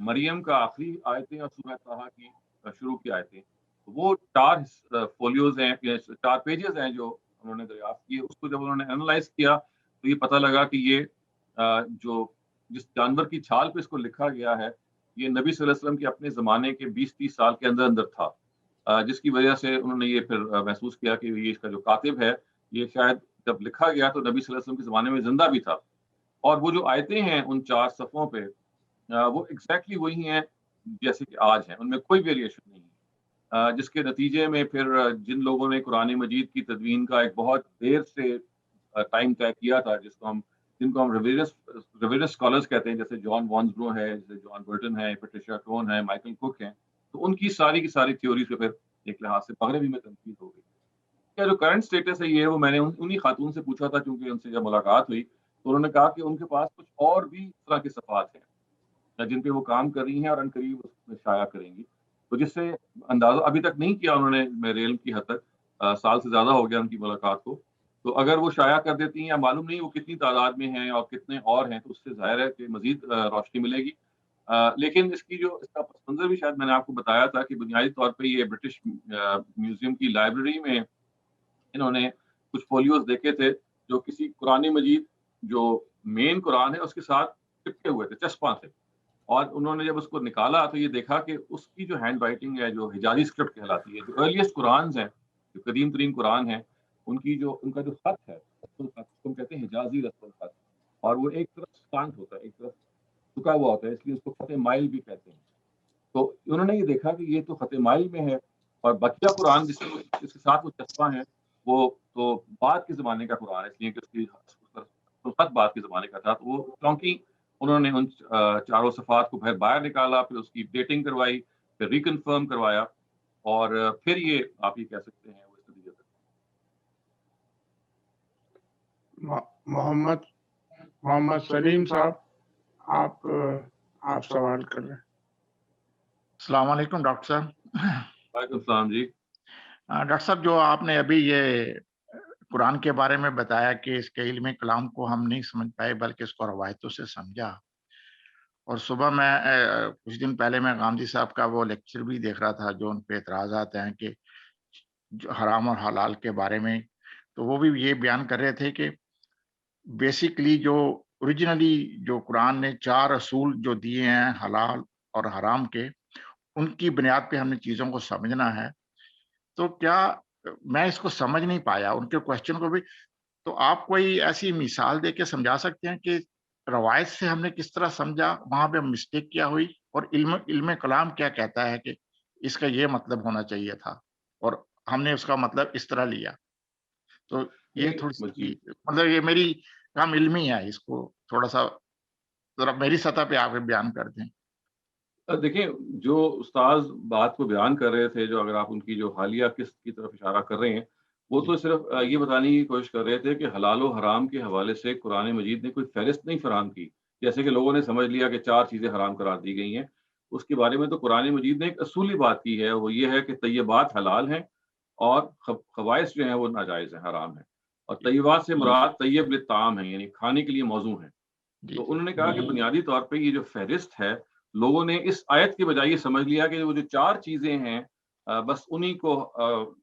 مریم کا آخری آیتیں اور سورہ طہ کی شروع کی آیتیں، وہ 4 فولیوز ہیں، 4 پیجز ہیں جو انہوں نے دریافت کیے. اس کو جب انہوں نے اینالائز کیا تو یہ پتہ لگا کہ یہ جس جانور کی چھال پہ اس کو لکھا گیا ہے، یہ نبی صلی اللہ علیہ وسلم کے اپنے زمانے کے 20-30 سال کے اندر تھا، جس کی وجہ سے انہوں نے یہ پھر محسوس کیا کہ یہ اس کا جو کاتب ہے یہ شاید جب لکھا گیا تو نبی صلی اللہ علیہ وسلم کے زمانے میں زندہ بھی تھا. اور وہ جو آیتیں ہیں ان 4 صفحوں پہ، وہ ایگزیکٹلی وہی ہیں جیسے کہ آج ہیں، ان میں کوئی ویریشن نہیں ہے. جس کے نتیجے میں پھر جن لوگوں نے قرآن مجید کی تدوین کا ایک بہت دیر سے ٹائم طے کیا تھا، جن کو ہم ریویرس اسکالرس کہتے ہیں، جیسے جان وانسبرو ہے، جیسے جان برٹن ہے، پیٹریشیا ٹون ہے، مائیکل کوک ہیں، تو ان کی ساری کی ساری تھیوریز پہ پھر ایک لحاظ سے مغربی میں تنقید ہو گئی. کیا جو کرنٹ اسٹیٹس ہے یہ ہے، وہ میں نے انہی خاتون سے پوچھا تھا، کیونکہ ان سے جب ملاقات ہوئی تو انہوں نے کہا کہ ان کے پاس کچھ اور بھی اس طرح کے صفحات ہیں جن پہ وہ کام کر رہی ہیں اور عنقریب اس میں شائع کریں گی. تو جس سے اندازہ ابھی تک نہیں کیا انہوں نے میرے علم کی حد تک، سال سے زیادہ ہو گیا ان کی ملاقات کو، تو اگر وہ شائع کر دیتی ہیں، یا معلوم نہیں وہ کتنی تعداد میں ہیں اور کتنے اور ہیں، تو اس سے ظاہر ہے کہ مزید روشنی ملے گی. لیکن اس کا پس منظر بھی شاید میں نے آپ کو بتایا تھا کہ بنیادی طور پہ یہ برٹش میوزیم کی لائبریری میں انہوں نے کچھ فولیوز دیکھے تھے جو کسی قرآن مجید جو مین قرآن ہے اس کے ساتھ چپکے ہوئے تھے، چسپاں تھے. اور انہوں نے جب اس کو نکالا تو یہ دیکھا کہ اس کی جو ہینڈ رائٹنگ ہے، جو حجازی اسکرپٹ کہلاتی ہے، جو ارلیسٹ قرآنز ہیں، جو قدیم ترین قرآن ہیں، ان کا جو خط ہے، ہم کہتے ہیں حجازی رسم الخط، اور وہ ایک طرف سلانٹ ہوتا ہے، ایک طرف جھکا ہوا ہوتا ہے، اس لیے اس کو خط مائل بھی کہتے ہیں. تو انہوں نے یہ دیکھا کہ یہ تو خط مائل میں ہے، اور بقیہ قرآن جس کے ساتھ وہ چسپاں ہیں وہ تو بعد کے زمانے کا قرآن ہے، اس لیے کہ اس کی خط بعد کے زمانے کا تھا. تو وہ کیونکہ انہوں نے ان 4 صفحات کو باہر نکالا، پھر اس کی ڈیٹنگ کروائی، پھر ریکنفرم کروایا، اور پھر یہ آپ یہ کہہ سکتے ہیں وہ اس نتیجے تک. محمد سلیم صاحب، آپ سوال کر رہے ہیں. السلام علیکم ڈاکٹر صاحب. وعلیکم السلام جی. ڈاکٹر صاحب، جو آپ نے ابھی یہ قرآن کے بارے میں بتایا کہ اس کے علم کلام کو ہم نہیں سمجھ پائے بلکہ اس کو روایتوں سے سمجھا، اور صبح میں کچھ دن پہلے میں گاندھی صاحب کا وہ لیکچر بھی دیکھ رہا تھا جو ان پہ اعتراضات ہیں کہ حرام اور حلال کے بارے میں، تو وہ بھی یہ بیان کر رہے تھے کہ بیسیکلی جو اوریجنلی جو قرآن نے 4 اصول جو دیے ہیں حلال اور حرام کے، ان کی بنیاد پہ ہم نے چیزوں کو سمجھنا ہے. تو کیا میں اس کو سمجھ نہیں پایا ان کے کوشچن کو بھی, تو آپ کوئی ایسی مثال دے کے سمجھا سکتے ہیں کہ روایت سے ہم نے کس طرح سمجھا, وہاں پہ مسٹیک کیا ہوئی, اور علم کلام کیا کہتا ہے کہ اس کا یہ مطلب ہونا چاہیے تھا اور ہم نے اس کا مطلب اس طرح لیا. تو یہ تھوڑی سی مطلب یہ میری کم علمی ہے, اس کو تھوڑا سا ذرا میری سطح پہ آپ بیان کر دیں. دیکھیں, جو استاذ بات کو بیان کر رہے تھے, جو اگر آپ ان کی جو حالیہ قسط کی طرف اشارہ کر رہے ہیں, وہ تو صرف یہ بتانے کی کوشش کر رہے تھے کہ حلال و حرام کے حوالے سے قرآن مجید نے کوئی فہرست نہیں فراہم کی. جیسے کہ لوگوں نے سمجھ لیا کہ 4 چیزیں حرام قرار دی گئی ہیں, اس کے بارے میں تو قرآن مجید نے ایک اصولی بات کی ہے, وہ یہ ہے کہ طیبات حلال ہیں اور خبائث جو ہیں وہ ناجائز ہیں, حرام ہیں. اور طیبات سے مراد طیب للطعام ہیں, یعنی کھانے کے لیے موزوں ہیں. تو انہوں نے کہا کہ بنیادی طور پہ یہ جو فہرست ہے, لوگوں نے اس آیت کے بجائے یہ سمجھ لیا کہ وہ جو 4 چیزیں ہیں بس انہی کو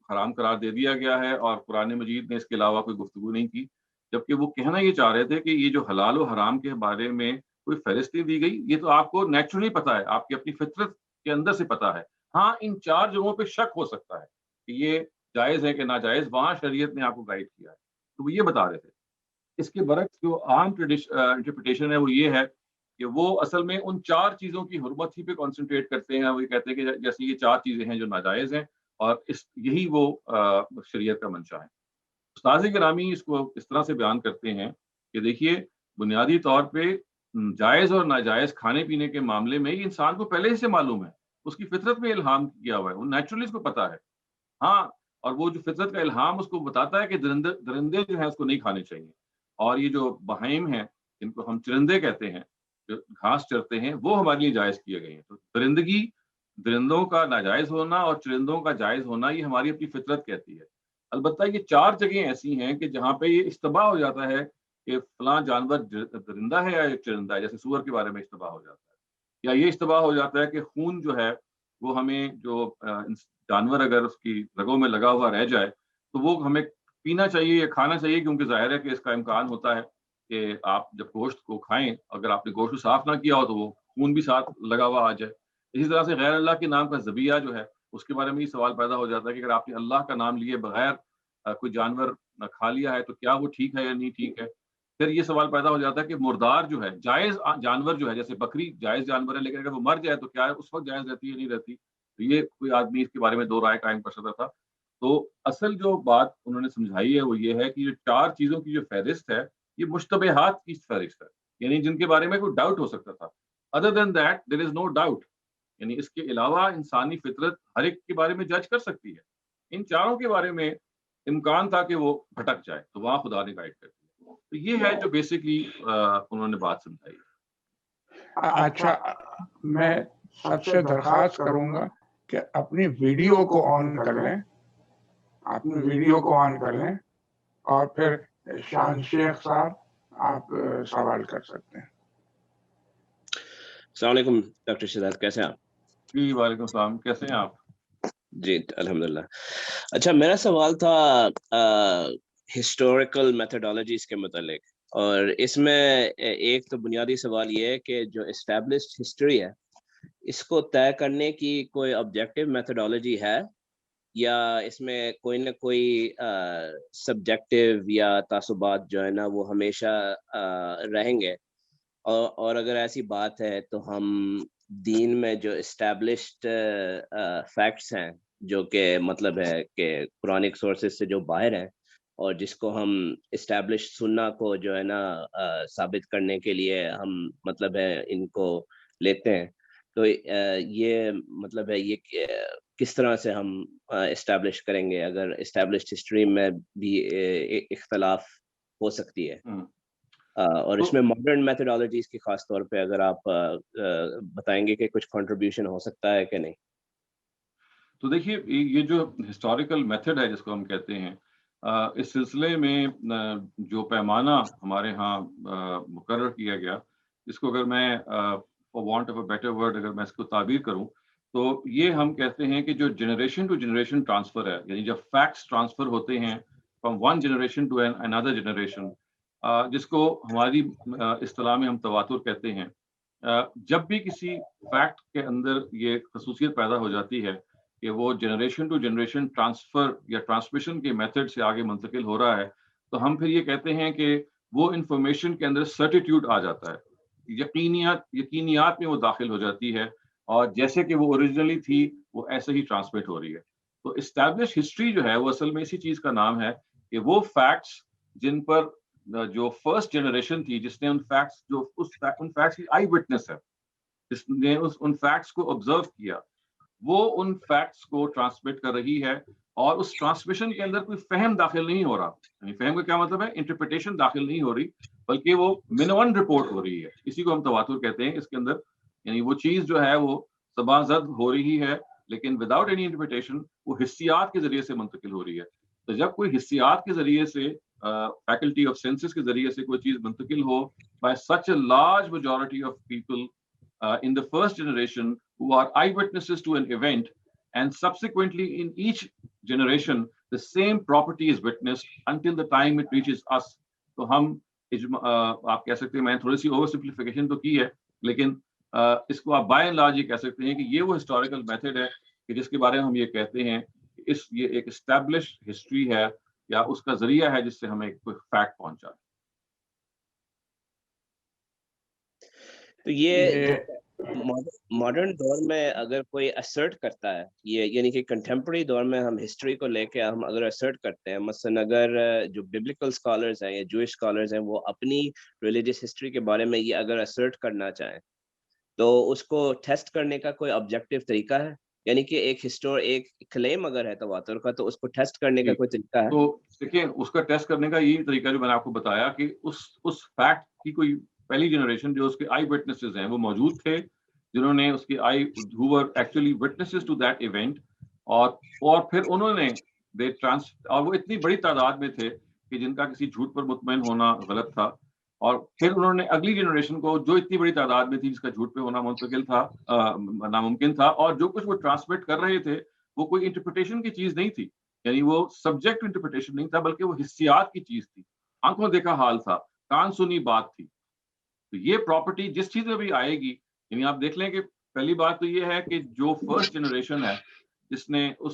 حرام قرار دے دیا گیا ہے, اور قرآن مجید نے اس کے علاوہ کوئی گفتگو نہیں کی. جبکہ وہ کہنا یہ چاہ رہے تھے کہ یہ جو حلال و حرام کے بارے میں کوئی فہرست نہیں دی گئی, یہ تو آپ کو نیچرلی پتا ہے, آپ کی اپنی فطرت کے اندر سے پتا ہے. ہاں, ان 4 جگہوں پہ شک ہو سکتا ہے کہ یہ جائز ہے کہ ناجائز, وہاں شریعت نے آپ کو گائیڈ کیا ہے. تو وہ یہ بتا رہے تھے. اس کے برعکس جو عام انٹرپریٹیشن ہے وہ یہ ہے کہ وہ اصل میں ان 4 چیزوں کی حرمت ہی پہ کانسنٹریٹ کرتے ہیں. وہ یہ کہتے ہیں کہ جیسے یہ 4 چیزیں ہیں جو ناجائز ہیں, اور یہی وہ شریعت کا منشا ہے. استاذ گرامی اس کو اس طرح سے بیان کرتے ہیں کہ دیکھیے, بنیادی طور پہ جائز اور ناجائز کھانے پینے کے معاملے میں یہ انسان کو پہلے ہی سے معلوم ہے, اس کی فطرت میں الہام کیا ہوا ہے, وہ نیچرلی اس کو پتا ہے. ہاں, اور وہ جو فطرت کا الہام اس کو بتاتا ہے کہ درندے جو ہیں اس کو نہیں کھانے چاہیے, اور یہ جو بہائم ہیں جن کو ہم چرندے کہتے ہیں جو گھاس چرتے ہیں, وہ ہمارے لیے جائز کیے گئے ہیں. تو درندوں کا ناجائز ہونا اور چرندوں کا جائز ہونا یہ ہماری اپنی فطرت کہتی ہے. البتہ یہ 4 جگہیں ایسی ہیں کہ جہاں پہ یہ اشتباہ ہو جاتا ہے کہ فلاں جانور درندہ ہے یا چرندہ ہے. جیسے سور کے بارے میں اشتباہ ہو جاتا ہے, یا یہ اشتباہ ہو جاتا ہے کہ خون جو ہے وہ ہمیں, جو جانور اگر اس کی رگوں میں لگا ہوا رہ جائے تو وہ ہمیں پینا چاہیے یا کھانا چاہیے, کیونکہ ظاہر ہے کہ اس کا امکان ہوتا ہے کہ آپ جب گوشت کو کھائیں, اگر آپ نے گوشت صاف نہ کیا ہو تو وہ خون بھی ساتھ لگا ہوا آ جائے. اسی طرح سے غیر اللہ کے نام کا ذبیحہ جو ہے, اس کے بارے میں یہ سوال پیدا ہو جاتا ہے کہ اگر آپ نے اللہ کا نام لیے بغیر کوئی جانور کھا لیا ہے تو کیا وہ ٹھیک ہے یا نہیں ٹھیک ہے. پھر یہ سوال پیدا ہو جاتا ہے کہ مردار جو ہے, جائز جانور جو ہے, جیسے بکری جائز جانور ہے, لیکن اگر وہ مر جائے تو کیا اس وقت جائز رہتی ہے نہیں رہتی. تو یہ کوئی آدمی اس کے بارے میں 2 رائے قائم کر سکتا تھا. تو اصل جو بات انہوں نے سمجھائی ہے وہ یہ ہے کہ یہ 4 چیزوں کی جو فہرست ہے یہ مشتبہات کی فہرست ہے, یعنی جن کے بارے میں کوئی ڈاؤٹ ہو سکتا تھا. Other than that there is no doubt, یعنی اس کے علاوہ انسانی فطرت ہر ایک کے بارے میں جج کر سکتی ہے. ان 4 کے بارے میں امکان تھا کہ وہ بھٹک جائے, تو وہاں خدا نے گائیڈ کر دیا. تو یہ ہے جو بیسکلی انہوں نے بات سمجھائی. اچھا, میں سب سے درخواست کروں گا کہ اپنی ویڈیو کو آن کر لیں, اپنی ویڈیو کو آن کر لیں, اور پھر شان شیخ صاحب آپ سوال کر سکتے ہیں. السلام علیکم ڈاکٹر شہزاد, کیسے ہیں آپ؟ جی وعلیکم السلام, کیسے ہیں آپ؟ جی الحمدللہ. اچھا, میرا سوال تھا ہسٹوریکل میتھڈالوجیز کے متعلق, اور اس میں ایک تو بنیادی سوال یہ ہے کہ جو اسٹیبلشڈ ہسٹری ہے اس کو طے کرنے کی کوئی آبجیکٹیو میتھڈالوجی ہے, یا اس میں کوئی نہ کوئی سبجیکٹیو یا تعصبات جو ہے نا وہ ہمیشہ رہیں گے. اور اگر ایسی بات ہے تو ہم دین میں جو اسٹیبلشڈ فیکٹس ہیں, جو کہ مطلب ہے کہ قرآنک سورسز سے جو باہر ہیں, اور جس کو ہم اسٹیبلش سننا کو جو ہے نا ثابت کرنے کے لیے ہم مطلب ہے ان کو لیتے ہیں, تو یہ مطلب ہے یہ کس طرح سے ہم اسٹیبلش کریں گے اگر اسٹیبلشڈ ہسٹری میں بھی اختلاف ہو سکتی ہے. اور اس میں ماڈرن میتھڈالوجیز کی خاص طور پہ اگر آپ بتائیں گے کہ کچھ کنٹریبیوشن ہو سکتا ہے کہ نہیں. تو دیکھیے, یہ جو ہسٹوریکل میتھڈ ہے جس کو ہم کہتے ہیں, اس سلسلے میں جو پیمانہ ہمارے ہاں مقرر کیا گیا, جس کو اگر میں for want of a better word اگر میں اس کو تعبیر کروں تو یہ ہم کہتے ہیں کہ جو جنریشن ٹو جنریشن ٹرانسفر ہے, یعنی جب فیکٹس ٹرانسفر ہوتے ہیں from one generation to another generation, جس کو ہماری اصطلاح میں ہم تواتر کہتے ہیں. جب بھی کسی فیکٹ کے اندر یہ خصوصیت پیدا ہو جاتی ہے کہ وہ جنریشن ٹو جنریشن ٹرانسفر یا ٹرانسمیشن کے میتھڈ سے آگے منتقل ہو رہا ہے تو ہم پھر یہ کہتے ہیں کہ وہ انفارمیشن کے اندر سرٹیٹیوڈ آ جاتا ہے، یقینیات میں وہ داخل ہو جاتی ہے، اور جیسے کہ وہ اوریجنلی تھی وہ ایسے ہی ٹرانسمٹ ہو رہی ہے. تو اسٹیبلش ہسٹری جو ہے وہ اصل میں اسی چیز کا نام ہے کہ وہ فیکٹس جن پر جو فرسٹ جنریشن تھی، جس نے ان فیکٹس کی آئی وٹنس ہے، جس نے ان فیکٹس کو آبزرو کیا، وہ ان فیکٹس کو ٹرانسمٹ کر رہی ہے، اور اس ٹرانسمیشن کے اندر کوئی فہم داخل نہیں ہو رہا. یعنی فہم کا کیا مطلب ہے؟ انٹرپریٹیشن داخل نہیں ہو رہی، بلکہ وہ من ون رپورٹ ہو رہی ہے. اسی کو ہم تواتر کہتے ہیں. اس کے اندر یعنی وہ چیز جو ہے وہ زبان زد ہو رہی ہے، لیکن وداؤٹ اینی انٹرپریٹیشن وہ حسیات کے ذریعے سے منتقل ہو رہی ہے. تو جب کوئی حسیات کے ذریعے سے، فیکلٹی آف سینسز کے ذریعے سے کوئی چیز منتقل ہو by such a large majority of people in the first generation who are eyewitnesses to an event, and subsequently in each generation the same property is witnessed until the time it reaches us. تو ہم آپ کہہ سکتے ہیں، میں تھوڑی سی over simplification تو کی ہے، لیکن اس کو آپ بائی اینڈ لارج یہ کہہ سکتے ہیں کہ یہ وہ ہسٹوریکل میتھڈ ہے کہ جس کے بارے میں ہم یہ کہتے ہیں کہ یہ ایک اسٹیبلش ہسٹری ہے، یا اس کا ذریعہ ہے جس سے ہمیں کوئی فیکٹ پہنچا. تو یہ ماڈرن دور میں اگر کوئی اسرٹ کرتا ہے، یہ یعنی کہ کنٹمپرری دور میں ہم ہسٹری کو لے کے ہم اگر اسرٹ کرتے ہیں، مثلا اگر جو ببلیکل اسکالرز ہیں یا جوئش اسکالرز ہیں وہ اپنی ریلیجیس ہسٹری کے بارے میں یہ اگر اسرٹ کرنا چاہیں تو اس کو ٹیسٹ کرنے کا کوئی آبجیکٹیو طریقہ ہے؟ یعنی کہ ایک کلیم اگر ہے تواتر کا تو اس کو ٹیسٹ کرنے کا کوئی طریقہ ہے؟ تو دیکھیں، اس کا ٹیسٹ کرنے کا یہی طریقہ جو میں نے آپ کو بتایا کہ اس فیکٹ کی کوئی پہلی جنریشن جو اس کے آئی وٹنسز ہیں وہ موجود تھے، جنہوں نے اس کی who were actually witnesses to that event، اور پھر انہوں نے اور وہ اتنی بڑی تعداد میں تھے کہ جن کا کسی جھوٹ پر مطمئن ہونا غلط تھا، اور پھر انہوں نے اگلی جنریشن کو جو اتنی بڑی تعداد میں تھی جس کا جھوٹ پہ ہونا منتقل تھا، ناممکن تھا، اور جو کچھ وہ ٹرانسمٹ کر رہے تھے وہ کوئی انٹرپریٹیشن کی چیز نہیں تھی، یعنی وہ سبجیکٹ انٹرپریٹیشن نہیں تھا، بلکہ وہ حسیات کی چیز تھی، آنکھوں دیکھا حال تھا، کان سنی بات تھی. تو یہ پراپرٹی جس چیز میں بھی آئے گی، یعنی آپ دیکھ لیں کہ پہلی بات تو یہ ہے کہ جو فرسٹ جنریشن ہے جس نے اس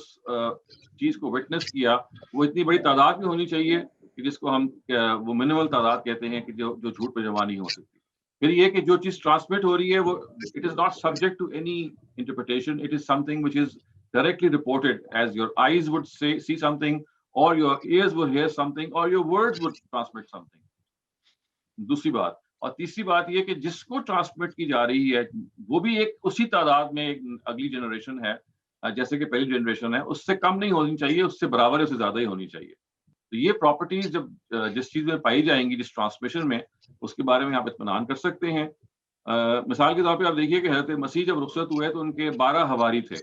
چیز کو وٹنس کیا وہ اتنی بڑی تعداد میں ہونی چاہیے کہ جس کو ہم وہ منیمل تعداد کہتے ہیں کہ جو جھوٹ پہ جمع نہیں ہو سکتی. پھر یہ کہ جو چیز ٹرانسمٹ ہو رہی ہے وہ it is not subject to any interpretation, it is something which is directly reported as your eyes would see something, اور your ears would hear something, اور your words would transmit something. دوسری بات. اور تیسری بات یہ کہ جس کو ٹرانسمٹ کی جا رہی ہے وہ بھی ایک اسی تعداد میں ایک اگلی جنریشن ہے، جیسے کہ پہلی جنریشن ہے، اس سے کم نہیں ہونی چاہیے، اس سے برابر، اس سے زیادہ ہی ہونی چاہیے. تو یہ پراپرٹیز جب جس چیز میں پائی جائیں گی، جس ٹرانسمیشن میں، اس کے بارے میں آپ اطمینان کر سکتے ہیں. مثال کے طور پہ آپ دیکھیے کہ حضرت مسیح جب رخصت ہوئے تو ان کے 12 حواری تھے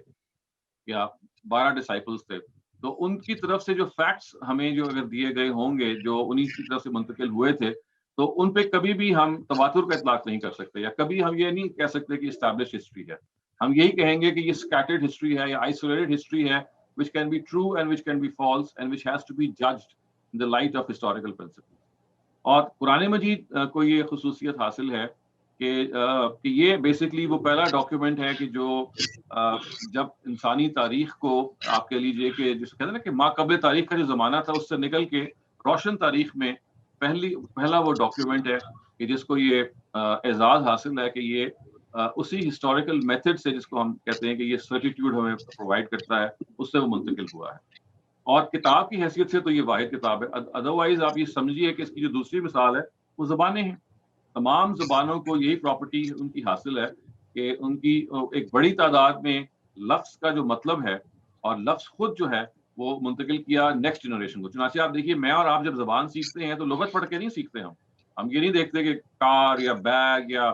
یا 12 ڈسائپلز تھے. تو ان کی طرف سے جو فیکٹس ہمیں جو اگر دیے گئے ہوں گے جو انہی کی طرف سے منتقل ہوئے تھے، تو ان پہ کبھی بھی ہم تواتر کا اطلاق نہیں کر سکتے، یا کبھی ہم یہ نہیں کہہ سکتے کہ اسٹیبلش ہسٹری ہے. ہم یہی کہیں گے کہ یہ اسکیٹرڈ ہسٹری ہے یا آئسولیٹڈ ہسٹری ہے which can be true and which can be false and which has to be judged in the light of historical principles. اور قرآن مجید کو یہ خصوصیت حاصل ہے کہ یہ بیسکلی وہ پہلا ڈاکیومنٹ ہے کہ جو جب انسانی تاریخ کو آپ کہہ لیجئے کہ جس کہتے ہیں نا کہ ما قبل تاریخ کا جو زمانہ تھا اس سے نکل کے روشن تاریخ میں پہلا وہ ڈاکیومنٹ ہے کہ جس کو یہ اعزاز حاصل ہے کہ یہ اسی ہسٹوریکل میتھڈ سے، جس کو ہم کہتے ہیں کہ یہ سرٹیٹیوڈ ہمیں پرووائڈ کرتا ہے، اس سے وہ منتقل ہوا ہے. اور کتاب کی حیثیت سے تو یہ واحد کتاب ہے. ادروائز آپ یہ سمجھیے کہ اس کی جو دوسری مثال ہے وہ زبانیں ہیں. تمام زبانوں کو یہی پراپرٹی ان کی حاصل ہے کہ ان کی ایک بڑی تعداد میں لفظ کا جو مطلب ہے اور لفظ خود جو ہے وہ منتقل کیا نیکسٹ جنریشن کو. چنانچہ آپ دیکھیے میں اور آپ جب زبان سیکھتے ہیں تو لغت پڑھ کے نہیں سیکھتے، ہم یہ نہیں دیکھتے کہ کار یا بیگ یا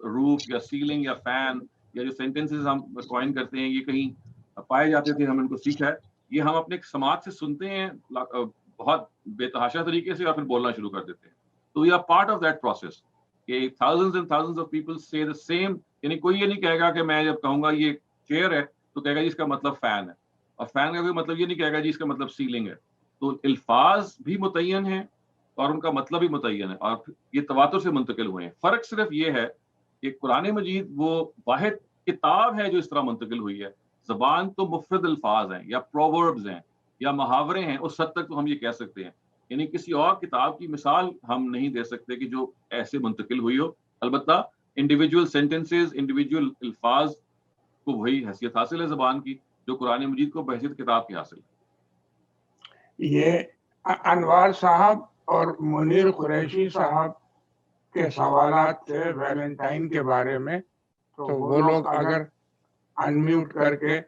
روف یا سیلنگ یا فین یا جو سینٹینسز ہم کوائن کرتے ہیں یہ کہیں پائے جاتے تھے، ہم ان کو سیکھا ہے. یہ ہم اپنے سماعت سے سنتے ہیں بہت بے تحاشا طریقے سے اور پھر بولنا شروع کر دیتے ہیں. تو we are part of that process کہ thousands and thousands of people say the same. یعنی کوئی یہ نہیں کہے گا کہ میں جب کہوں گا یہ چیئر ہے تو کہے گا جس کا مطلب فین ہے، اور فین کا کوئی مطلب یہ نہیں کہے گا جس کا مطلب سیلنگ ہے. تو الفاظ بھی متعین ہیں اور ان کا مطلب بھی متعین ہے، اور یہ تواتر سے منتقل ہوئے ہیں. فرق صرف یہ ہے کہ قرآن مجید وہ واحد کتاب ہے جو اس طرح منتقل ہوئی ہے. زبان تو مفرد الفاظ ہیں یا پرووربز ہیں یا محاورے ہیں, اس حد تک تو ہم یہ کہہ سکتے ہیں. یعنی کسی اور کتاب کی مثال ہم نہیں دے سکتے کہ جو ایسے منتقل ہوئی ہو. البتہ انڈیویجول سینٹنسز, انڈیویجول الفاظ کو وہی حیثیت حاصل ہے زبان کی جو قرآن مجید کو بحیثیت کتاب کی حاصل ہے. یہ انوار صاحب اور منیر قریشی صاحب کے سوالات تھے ویلنٹائن کے بارے میں, تو وہ لوگ اگر انمیوٹ کر کے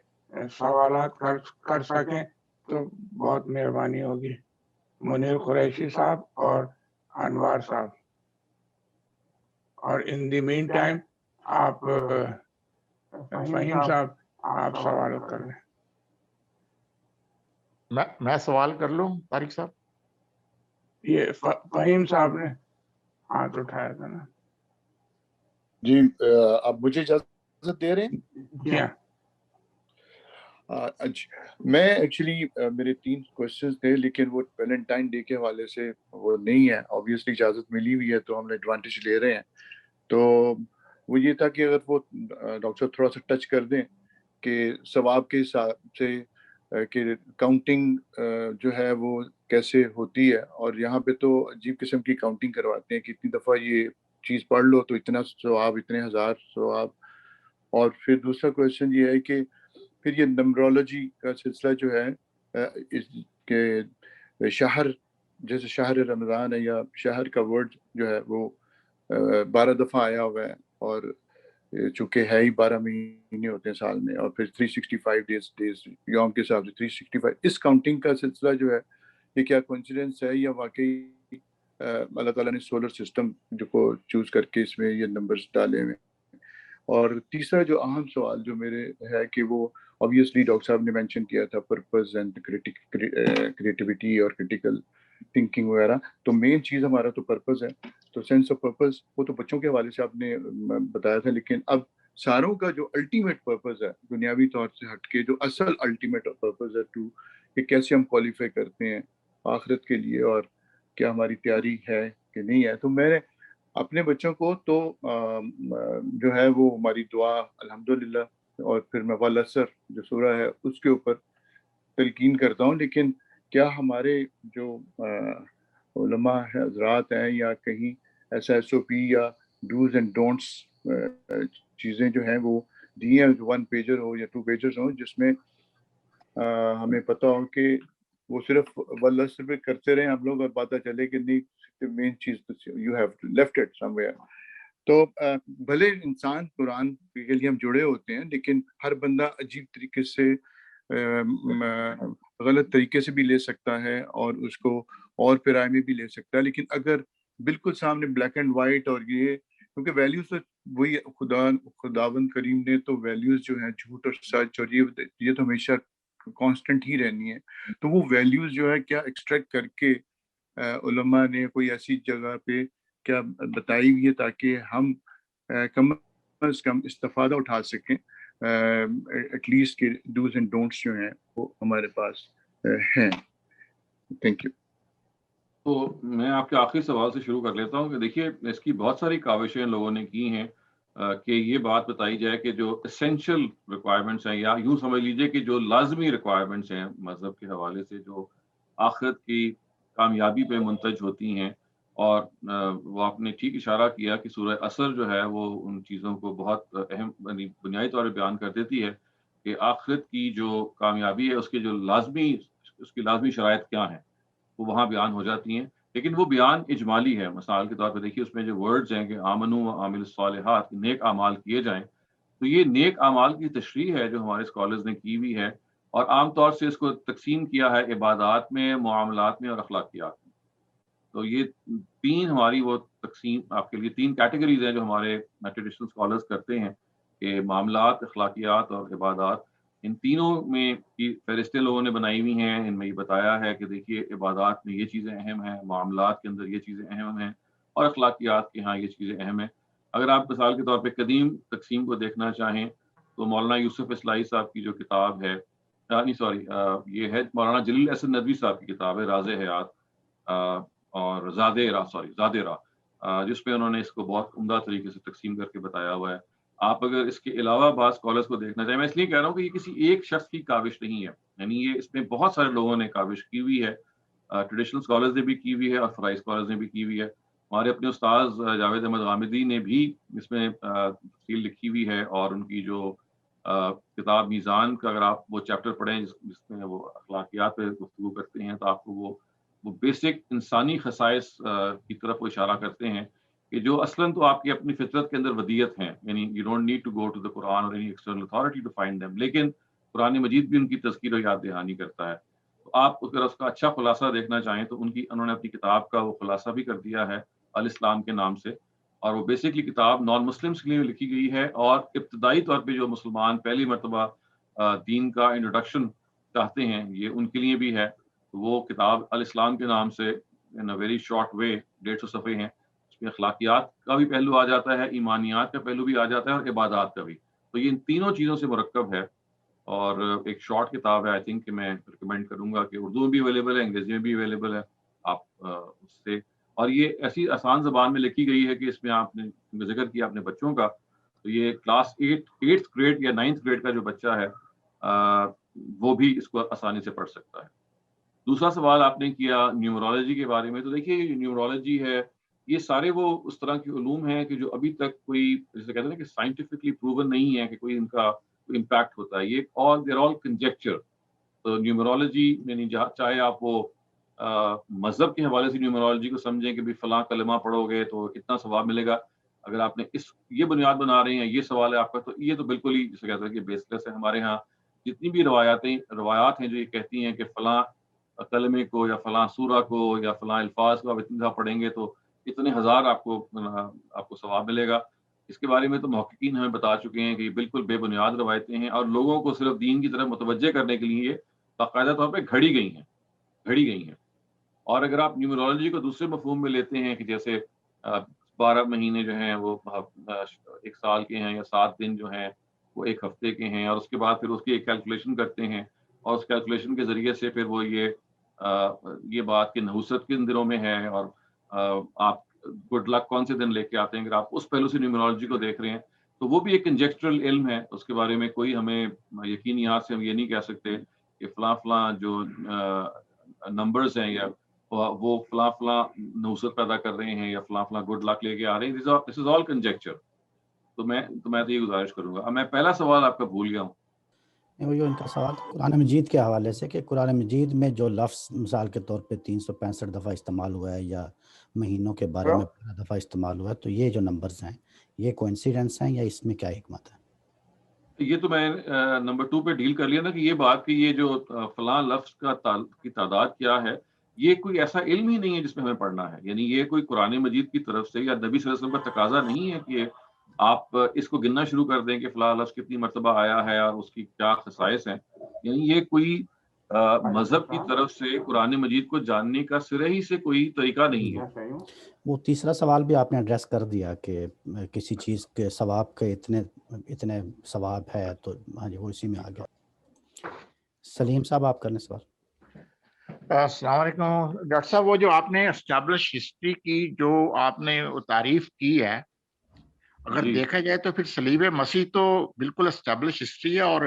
سوالات کر سکیں تو بہت مہربانی ہوگی. منیر قریشی صاحب اور انوار صاحب. اور ان دی مین ٹائم آپ فہیم صاحب آپ سوال کر لیں. میں سوال کر لوں طارق صاحب؟ یہ فہیم صاحب نے ہاتھ اٹھایا تھا نا. جی آپ مجھے اجازت دے رہے ہیں؟ جی ہاں. میں ایکچولی میرے 3 کوشچنز تھے لیکن وہ ویلنٹائن ڈے کے حوالے سے وہ نہیں ہے. آبویسلی اجازت ملی ہوئی ہے تو ہم ایڈوانٹیج لے رہے ہیں. تو وہ یہ تھا کہ اگر وہ ڈاکٹر صاحب تھوڑا سا ٹچ کر دیں کہ ثواب کے حساب سے کہ کاؤنٹنگ جو ہے وہ کیسے ہوتی ہے, اور یہاں پہ تو عجیب قسم کی کاؤنٹنگ کرواتے ہیں کہ اتنی دفعہ یہ چیز پڑھ لو تو اتنا ثواب, اتنے ہزار ثواب. اور پھر دوسرا کویشچن یہ ہے کہ پھر یہ نمبرولوجی کا سلسلہ جو ہے کہ شہر, جیسے شہر رمضان ہے یا شہر کا ورڈ جو ہے وہ 12 دفعہ آیا ہوا ہے, اور چونکہ ہے ہی 12 مہینے ہوتے ہیں سال میں, اور پھر 365 ڈیز یوم کے حساب سے 365. اس کاؤنٹنگ کا سلسلہ جو ہے یہ کیا کوئنسیڈنس ہے یا واقعی اللہ تعالیٰ نے سولر سسٹم جو کو چوز کر کے اس میں یہ نمبرز ڈالے ہوئے. اور تیسرا جو اہم سوال جو میرے ہے کہ وہ obviously ڈاکٹر صاحب نے مینشن کیا تھا پرپز اینڈ کریٹیوٹی اور کرٹیکل تھنکنگ وغیرہ. تو مین چیز ہمارا تو پرپز ہے, تو سینس آف پرپز وہ تو بچوں کے حوالے سے آپ نے بتایا تھا, لیکن اب ساروں کا جو الٹیمیٹ پرپز ہے دنیاوی طور سے ہٹ کے, جو اصل الٹیمیٹ پرپز ہے ٹو کہ کیسے ہم کوالیفائی کرتے ہیں آخرت کے لیے اور کیا ہماری تیاری ہے کہ نہیں ہے. تو میں نے اپنے بچوں کو تو جو ہے وہ ہماری دعا الحمدللہ, اور پھر میں والعصر جو سورہ ہے اس کے اوپر تلقین کرتا ہوں. لیکن کیا ہمارے جو علماء حضرات ہیں یا کہیں ایسا SOP یا ڈوز اینڈ ڈونٹس چیزیں جو ہیں وہ دی ہیں, 1 پیجر ہو یا 2 پیجرز ہوں, جس میں ہمیں پتہ ہو کہ وہ صرف والعصر پہ کرتے رہیں ہم لوگ اور پتہ چلے کہ نہیں مین چیز you have left it some where. تو بھلے انسان قرآن کے لیے ہم جڑے ہوتے ہیں لیکن ہر بندہ عجیب طریقے سے غلط طریقے سے بھی لے سکتا ہے اور اس کو اور پیرائے میں بھی لے سکتا ہے. لیکن اگر بالکل سامنے بلیک اینڈ وائٹ, اور یہ کیونکہ ویلیوز تو وہی خداوند کریم نے تو ویلیوز جو ہیں جھوٹ اور سچ اور یہ تو ہمیشہ کانسٹنٹ ہی رہنی ہے. تو وہ ویلیوز جو ہے کیا ایکسٹریکٹ کر کے علماء نے کوئی ایسی جگہ پہ کیا بتائی ہوئی ہے تاکہ ہم کم از کم استفادہ اٹھا سکیں, ایٹ لیسٹ کہ ڈوز اینڈ ڈونٹس جو ہیں وہ ہمارے پاس ہیں. Thank you. تو میں آپ کے آخری سوال سے شروع کر لیتا ہوں کہ دیکھیے اس کی بہت ساری کاوشیں لوگوں نے کی ہیں کہ یہ بات بتائی جائے کہ جو اسینشل ریکوائرمنٹس ہیں یا یوں سمجھ لیجئے کہ جو لازمی ریکوائرمنٹس ہیں مذہب کے حوالے سے جو آخرت کی کامیابی پہ منتج ہوتی ہیں, اور وہ آپ نے ٹھیک اشارہ کیا کہ سورہ عصر جو ہے وہ ان چیزوں کو بہت اہم بنیادی طور پہ بیان کر دیتی ہے کہ آخرت کی جو کامیابی ہے اس کی لازمی شرائط کیا ہیں وہ وہاں بیان ہو جاتی ہیں. لیکن وہ بیان اجمالی ہے. مثال کے طور پہ دیکھیے اس میں جو ورڈز ہیں کہ آمنو و عامل الصالحات, نیک اعمال کیے جائیں, تو یہ نیک اعمال کی تشریح ہے جو ہمارے اسکالرز نے کی ہوئی ہے, اور عام طور سے اس کو تقسیم کیا ہے عبادات میں, معاملات میں اور اخلاقیات میں. تو یہ 3 ہماری وہ تقسیم آپ کے لیے 3 کیٹیگریز ہیں جو ہمارے ٹریڈیشنل اسکالرز کرتے ہیں کہ معاملات, اخلاقیات اور عبادات. ان تینوں میں کی فہرستیں لوگوں نے بنائی ہوئی ہیں. ان میں یہ بتایا ہے کہ دیکھیے عبادات میں یہ چیزیں اہم ہیں, معاملات کے اندر یہ چیزیں اہم ہیں, اور اخلاقیات کے ہاں یہ چیزیں اہم ہیں. اگر آپ مثال کے طور پہ قدیم تقسیم کو دیکھنا چاہیں تو مولانا یوسف اصلاحی صاحب کی جو کتاب ہے, یہ ہے مولانا جلیل احسن ندوی صاحب کی کتاب ہے راز حیات اور زاد راہ. جس میں انہوں نے اس کو بہت عمدہ طریقے سے تقسیم کر کے بتایا ہوا ہے. آپ اگر اس کے علاوہ بعض اسکالرس کو دیکھنا چاہیں، میں اس لیے کہہ رہا ہوں کہ یہ کسی ایک شخص کی کاوش نہیں ہے، یعنی یہ اس میں بہت سارے لوگوں نے کاوش کی ہوئی ہے. ٹریڈیشنل اسکالرز نے بھی کی ہوئی ہے اور فرائی اسکالرز نے بھی کی ہوئی ہے. ہمارے اپنے استاذ جاوید احمد غامدی نے بھی اس میں تفصیل لکھی ہوئی ہے، اور ان کی جو کتاب میزان کا اگر آپ وہ چیپٹر پڑھیں جس میں وہ اخلاقیات پہ گفتگو کرتے ہیں، تو آپ کو وہ بیسک انسانی خصائص کی طرف وہ اشارہ کرتے ہیں کہ جو اصلاً تو آپ کی اپنی فطرت کے اندر ودیت ہیں، یعنی you don't need to go to the Quran اور any external authority to find them, لیکن قرآن مجید بھی ان کی تذکیر و یاد دہانی کرتا ہے. تو آپ اگر اس کا اچھا خلاصہ دیکھنا چاہیں تو انہوں نے اپنی کتاب کا وہ خلاصہ بھی کر دیا ہے الاسلام کے نام سے، اور وہ بیسکلی کتاب نان مسلمس کے لیے لکھی گئی ہے، اور ابتدائی طور پہ جو مسلمان پہلی مرتبہ دین کا انٹروڈکشن چاہتے ہیں یہ ان کے لیے بھی ہے. وہ کتاب الاسلام کے نام سے ان اے ویری شارٹ وے 150 صفحے ہیں. اس میں اخلاقیات کا بھی پہلو آ جاتا ہے، ایمانیات کا پہلو بھی آ جاتا ہے، اور عبادات کا بھی. تو یہ ان تینوں چیزوں سے مرکب ہے، اور ایک شارٹ کتاب ہے. آئی تھنک کہ میں ریکمینڈ کروں گا کہ اردو میں بھی اویلیبل ہے، انگریزی میں بھی اویلیبل ہے. آپ اس سے، اور یہ ایسی آسان زبان میں لکھی گئی ہے کہ اس میں آپ نے ذکر کیا اپنے بچوں کا، تو یہ کلاس 8th گریڈ یا 9th گریڈ کا جو بچہ ہے وہ بھی اس کو آسانی سے پڑھ سکتا ہے. دوسرا سوال آپ نے کیا نیومرولوجی کے بارے میں. تو دیکھیے نیومرولوجی ہے، یہ سارے وہ اس طرح کے علوم ہیں کہ جو ابھی تک کوئی جیسے کہتے ہیں کہ سائنٹیفکلی پروون نہیں ہے کہ کوئی ان کا امپیکٹ ہوتا ہے. یہ دیر آل کنجیکچر. تو نیومرولوجی یعنی چاہے آپ وہ مذہب کے حوالے سے نیومرولوجی کو سمجھیں کہ بھی فلاں کلمہ پڑھو گے تو اتنا ثواب ملے گا، اگر آپ نے یہ بنیاد بنا رہے ہیں، یہ سوال ہے آپ کا، تو یہ تو بالکل ہی جسے کہتے ہیں کہ بیس لیس ہے. ہمارے ہاں جتنی بھی روایات ہیں جو یہ کہتی ہیں کہ فلاں کلمے کو یا فلاں سورہ کو یا فلاں الفاظ کو آپ اتنی دفعہ پڑھیں گے تو اتنے ہزار آپ کو ثواب ملے گا، اس کے بارے میں تو محققین ہمیں بتا چکے ہیں کہ یہ بالکل بے بنیاد روایتیں ہیں، اور لوگوں کو صرف دین کی طرف متوجہ کرنے کے لیے یہ باقاعدہ طور پہ گھڑی گئی ہیں. اور اگر آپ نیومرولوجی کو دوسرے مفہوم میں لیتے ہیں کہ جیسے 12 مہینے جو ہیں وہ 1 سال کے ہیں، یا 7 دن جو ہیں وہ 1 ہفتے کے ہیں، اور اس کے بعد پھر اس کی ایک کیلکولیشن کرتے ہیں، اور اس کیلکولیشن کے ذریعے سے پھر وہ یہ بات کہ نحوست کن دنوں میں ہے، اور آپ گڈ لک کون سے دن لے کے آتے ہیں. اگر آپ اس پہلو سے نیومرولوجی کو دیکھ رہے ہیں تو وہ بھی ایک کنجیکچرل علم ہے. اس کے بارے میں کوئی ہمیں یقینیات سے ہم یہ نہیں کہہ سکتے کہ فلاں جو نمبرز ہیں یا وہ فلاں نحوست پیدا کر رہے ہیں یا فلاں گڈ لک لے کے آ رہے ہیں. دس از آل کنجیکچر. تو میں تو یہ گزارش کروں گا. میں پہلا سوال آپ کا بھول گیا ہوں. وہ جو ان کا سوال قرآن مجید کے حوالے سے کہ قرآن مجید میں جو لفظ مثال کے طور پہ 365 دفعہ استعمال ہوا ہے، یا مہینوں کے بارے میں 15 دفعہ استعمال ہوا ہے، تو یہ جو نمبرز ہیں یہ کوئنسیڈنس ہیں یا اس میں کیا حکمت ہے؟ یہ تو میں نمبر 2 پہ ڈیل کر لیا نا کہ یہ بات کہ یہ جو فلاں لفظ کی تعداد کیا ہے، یہ کوئی ایسا علم ہی نہیں ہے جس میں ہمیں پڑھنا ہے. یعنی یہ کوئی قرآن مجید کی طرف سے یا نبی صلی اللہ علیہ وسلم کا تقاضا نہیں ہے کہ آپ اس کو گننا شروع کر دیں کہ فلاں لفظ کتنی مرتبہ آیا ہے اور اس کی کیا خصائص ہیں. یعنی یہ کوئی مذہب کی طرف سے قرآن مجید کو جاننے کا سرے ہی سے کوئی طریقہ نہیں ہے. وہ تیسرا سوال بھی آپ نے ایڈریس کر دیا کہ کسی چیز کے ثواب کے اتنے ثواب ہے، تو ہاں جی وہ اسی میں آ گیا. سلیم صاحب آپ کرنے سوال. السلام علیکم ڈاکٹر صاحب. وہ جو آپ نے اسٹیبلش ہسٹری کی جو آپ نے تعریف کی ہے، اگر دیکھا جائے تو پھر صلیب مسیح تو بالکل اسٹیبلش ہسٹری ہے اور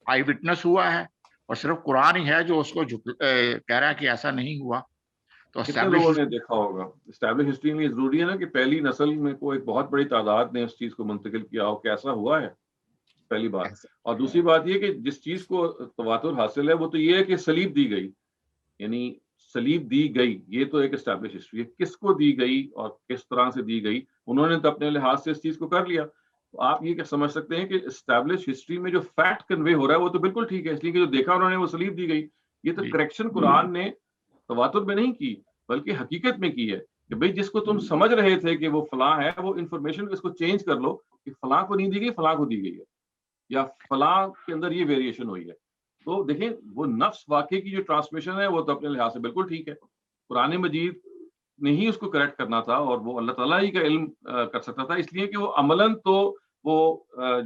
آئی وٹنس ہوا ہے، اور صرف قرآن ہی ہے جو اس کو کہہ رہا ہے کہ ایسا نہیں ہوا. تو کتنے لوگوں نے دیکھا ہوگا. اسٹیبلش ہسٹری میں ضروری ہے نا کہ پہلی نسل میں کوئی ایک بہت بڑی تعداد نے اس چیز کو منتقل کیا ہو کہ ایسا ہوا ہے، پہلی بات. اور دوسری بات یہ کہ جس چیز کو تواتر حاصل ہے وہ تو یہ ہے کہ صلیب دی گئی، یعنی صلیب دی گئی، یہ تو ایک اسٹیبلش ہسٹری ہے. کس کو دی گئی اور کس طرح سے دی گئی، انہوں نے تو اپنے لحاظ سے اس چیز کو کر لیا. تو آپ یہ سمجھ سکتے ہیں کہ اسٹیبلش ہسٹری میں جو فیکٹ کنوے ہو رہا ہے وہ تو بالکل ٹھیک ہے، اس لیے کہ جو دیکھا انہوں نے وہ صلیب دی گئی. یہ تو کریکشن قرآن نے تواتر میں نہیں کی بلکہ حقیقت میں کی ہے کہ بھئی جس کو تم سمجھ رہے تھے کہ وہ فلاں ہے، وہ انفارمیشن اس کو چینج کر لو کہ فلاں کو نہیں دی گئی، فلاں کو دی گئی ہے، یا فلاں کے اندر یہ ویریشن ہوئی ہے. تو دیکھیں وہ نفس واقعے کی جو ٹرانسمیشن ہے وہ تو اپنے لحاظ سے بالکل ٹھیک ہے. قرآن مجید نے ہی اس کو کریکٹ کرنا تھا، اور وہ اللہ تعالیٰ ہی کا علم کر سکتا تھا، اس لیے کہ وہ عملاً تو وہ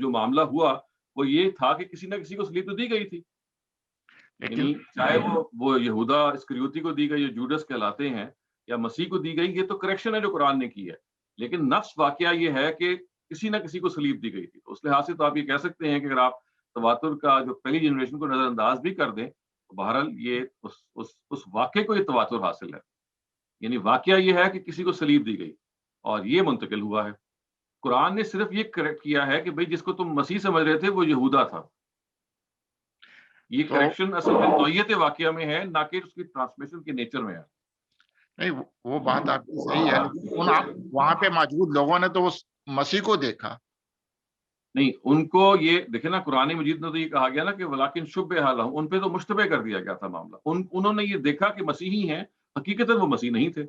جو معاملہ ہوا وہ یہ تھا کہ کسی نہ کسی کو صلیب تو دی گئی تھی. یعنی چاہے وہ یہودا اسکریوتی کو دی گئی، جو جوڈس کہلاتے ہیں، یا مسیح کو دی گئی، یہ تو کریکشن ہے جو قرآن نے کی ہے. لیکن نفس واقعہ یہ ہے کہ کسی نہ کسی کو سلیب دی گئی تھی. تو اس لحاظ سے تو آپ یہ کہہ سکتے ہیں کہ اگر آپ تواتر کا جو پہلی جنریشن کو نظر انداز بھی کر دیں تو بہرحال یہ اس واقعے کو یہ تواتر حاصل ہے. یعنی واقعہ یہ ہے کہ کسی کو سلیب دی گئی اور یہ منتقل ہوا ہے. قرآن نے صرف یہ کریکٹ کیا ہے کہ بھئی جس کو تم مسیح سمجھ رہے تھے وہ یہودا تھا. یہ کریکشن اصل میں نوعیت واقعہ میں ہے نہ کہ اس کی ٹرانسمیشن کے نیچر میں ہے. نہیں وہ بات آپ کی صحیح ہے، لیکن وہاں پہ موجود لوگوں نے تو اس مسیح کو دیکھا نہیں. ان کو یہ دیکھیں نا، قرآن مجید میں تو یہ کہا گیا نا کہ ولیکن شبہ لہم، ان پہ تو مشتبہ کر دیا گیا تھا معاملہ. انہوں نے یہ دیکھا کہ مسیحی ہیں، حقیقتاً وہ مسیح نہیں تھے.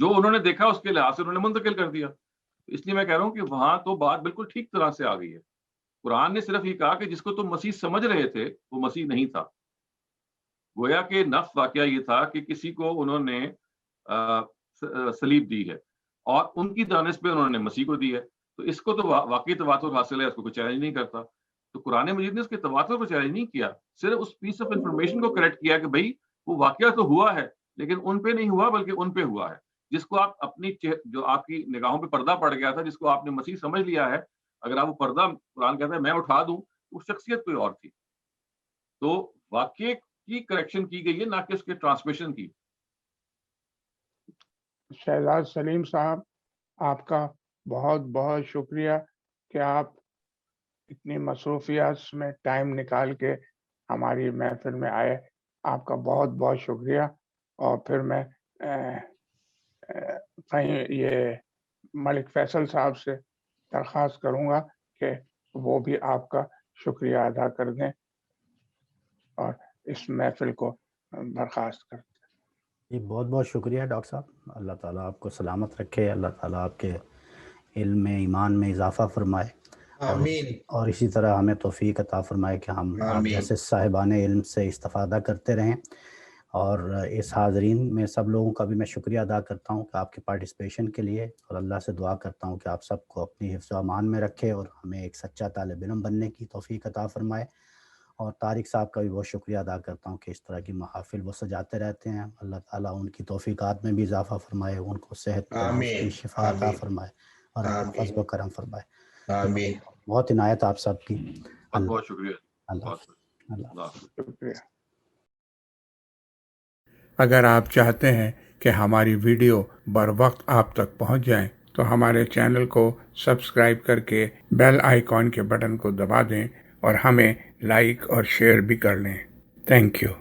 جو انہوں نے دیکھا اس کے لحاظ سے انہوں نے منتقل کر دیا. اس لیے میں کہہ رہا ہوں کہ وہاں تو بات بالکل ٹھیک طرح سے آ گئی ہے. قرآن نے صرف یہ کہا کہ جس کو تم مسیح سمجھ رہے تھے وہ مسیح نہیں تھا. گویا کہ نفس واقعہ یہ تھا کہ کسی کو انہوں نے سلیب دی ہے اور ان کی دانش پہ انہوں نے مسیح کو دی ہے. تو اس کو تو واقعی تواتر حاصل ہے، اس کو کوئی چیلنج نہیں کرتا. تو قرآن مجید نے اس کے تواتر کو چیلنج نہیں کیا، صرف اس پیس آف انفارمیشن کو کریکٹ کیا کہ بھائی وہ واقعہ تو ہوا ہے لیکن ان پہ نہیں ہوا بلکہ ان پہ ہوا ہے. جس کو آپ اپنی جو آپ کی نگاہوں پہ پردہ پڑ گیا تھا، جس کو آپ نے مسیح سمجھ لیا ہے، اگر آپ وہ پردہ قرآن کہتا ہے میں اٹھا دوں، وہ شخصیت کوئی اور تھی. تو واقعے کی کریکشن کی گئی ہے نہ کہ اس کے ٹرانسمیشن کی. شہزاد سلیم صاحب، آپ کا بہت بہت شکریہ کہ آپ اتنی مصروفیات میں ٹائم نکال کے ہماری محفل میں آئے. آپ کا بہت بہت شکریہ. اور پھر میں کہیں یہ ملک فیصل صاحب سے درخواست کروں گا کہ وہ بھی آپ کا شکریہ ادا کر دیں اور اس محفل کو برخاست کر دیں. جی بہت بہت شکریہ ڈاکٹر صاحب. اللہ تعالیٰ آپ کو سلامت رکھے، اللہ تعالیٰ آپ کے علم میں ایمان میں اضافہ فرمائے اور اسی طرح ہمیں توفیق عطا فرمائے کہ ہم آپ جیسے صاحبان علم سے استفادہ کرتے رہیں. اور اس حاضرین میں سب لوگوں کا بھی میں شکریہ ادا کرتا ہوں کہ آپ کے پارٹیسپیشن کے لیے، اور اللہ سے دعا کرتا ہوں کہ آپ سب کو اپنی حفظ و امان میں رکھے اور ہمیں ایک سچا طالب علم بننے کی توفیق عطا فرمائے. اور طارق صاحب کا بھی بہت شکریہ ادا کرتا ہوں کہ اس طرح کی محافل وہ سجاتے رہتے ہیں. اللہ تعالیٰ ان کی توفیقات میں بھی اضافہ فرمائے، ان کو صحت کی شفا عطا فرمائے اور فضل و کرم فرمائے. آمین. بہت عنایت آپ سب کی. بہت شکریہ. اللہ شکریہ. اگر آپ چاہتے ہیں کہ ہماری ویڈیو بر وقت آپ تک پہنچ جائیں تو ہمارے چینل کو سبسکرائب کر کے بیل آئیکن کے بٹن کو دبا دیں اور ہمیں لائک اور شیئر بھی کر لیں. Thank you.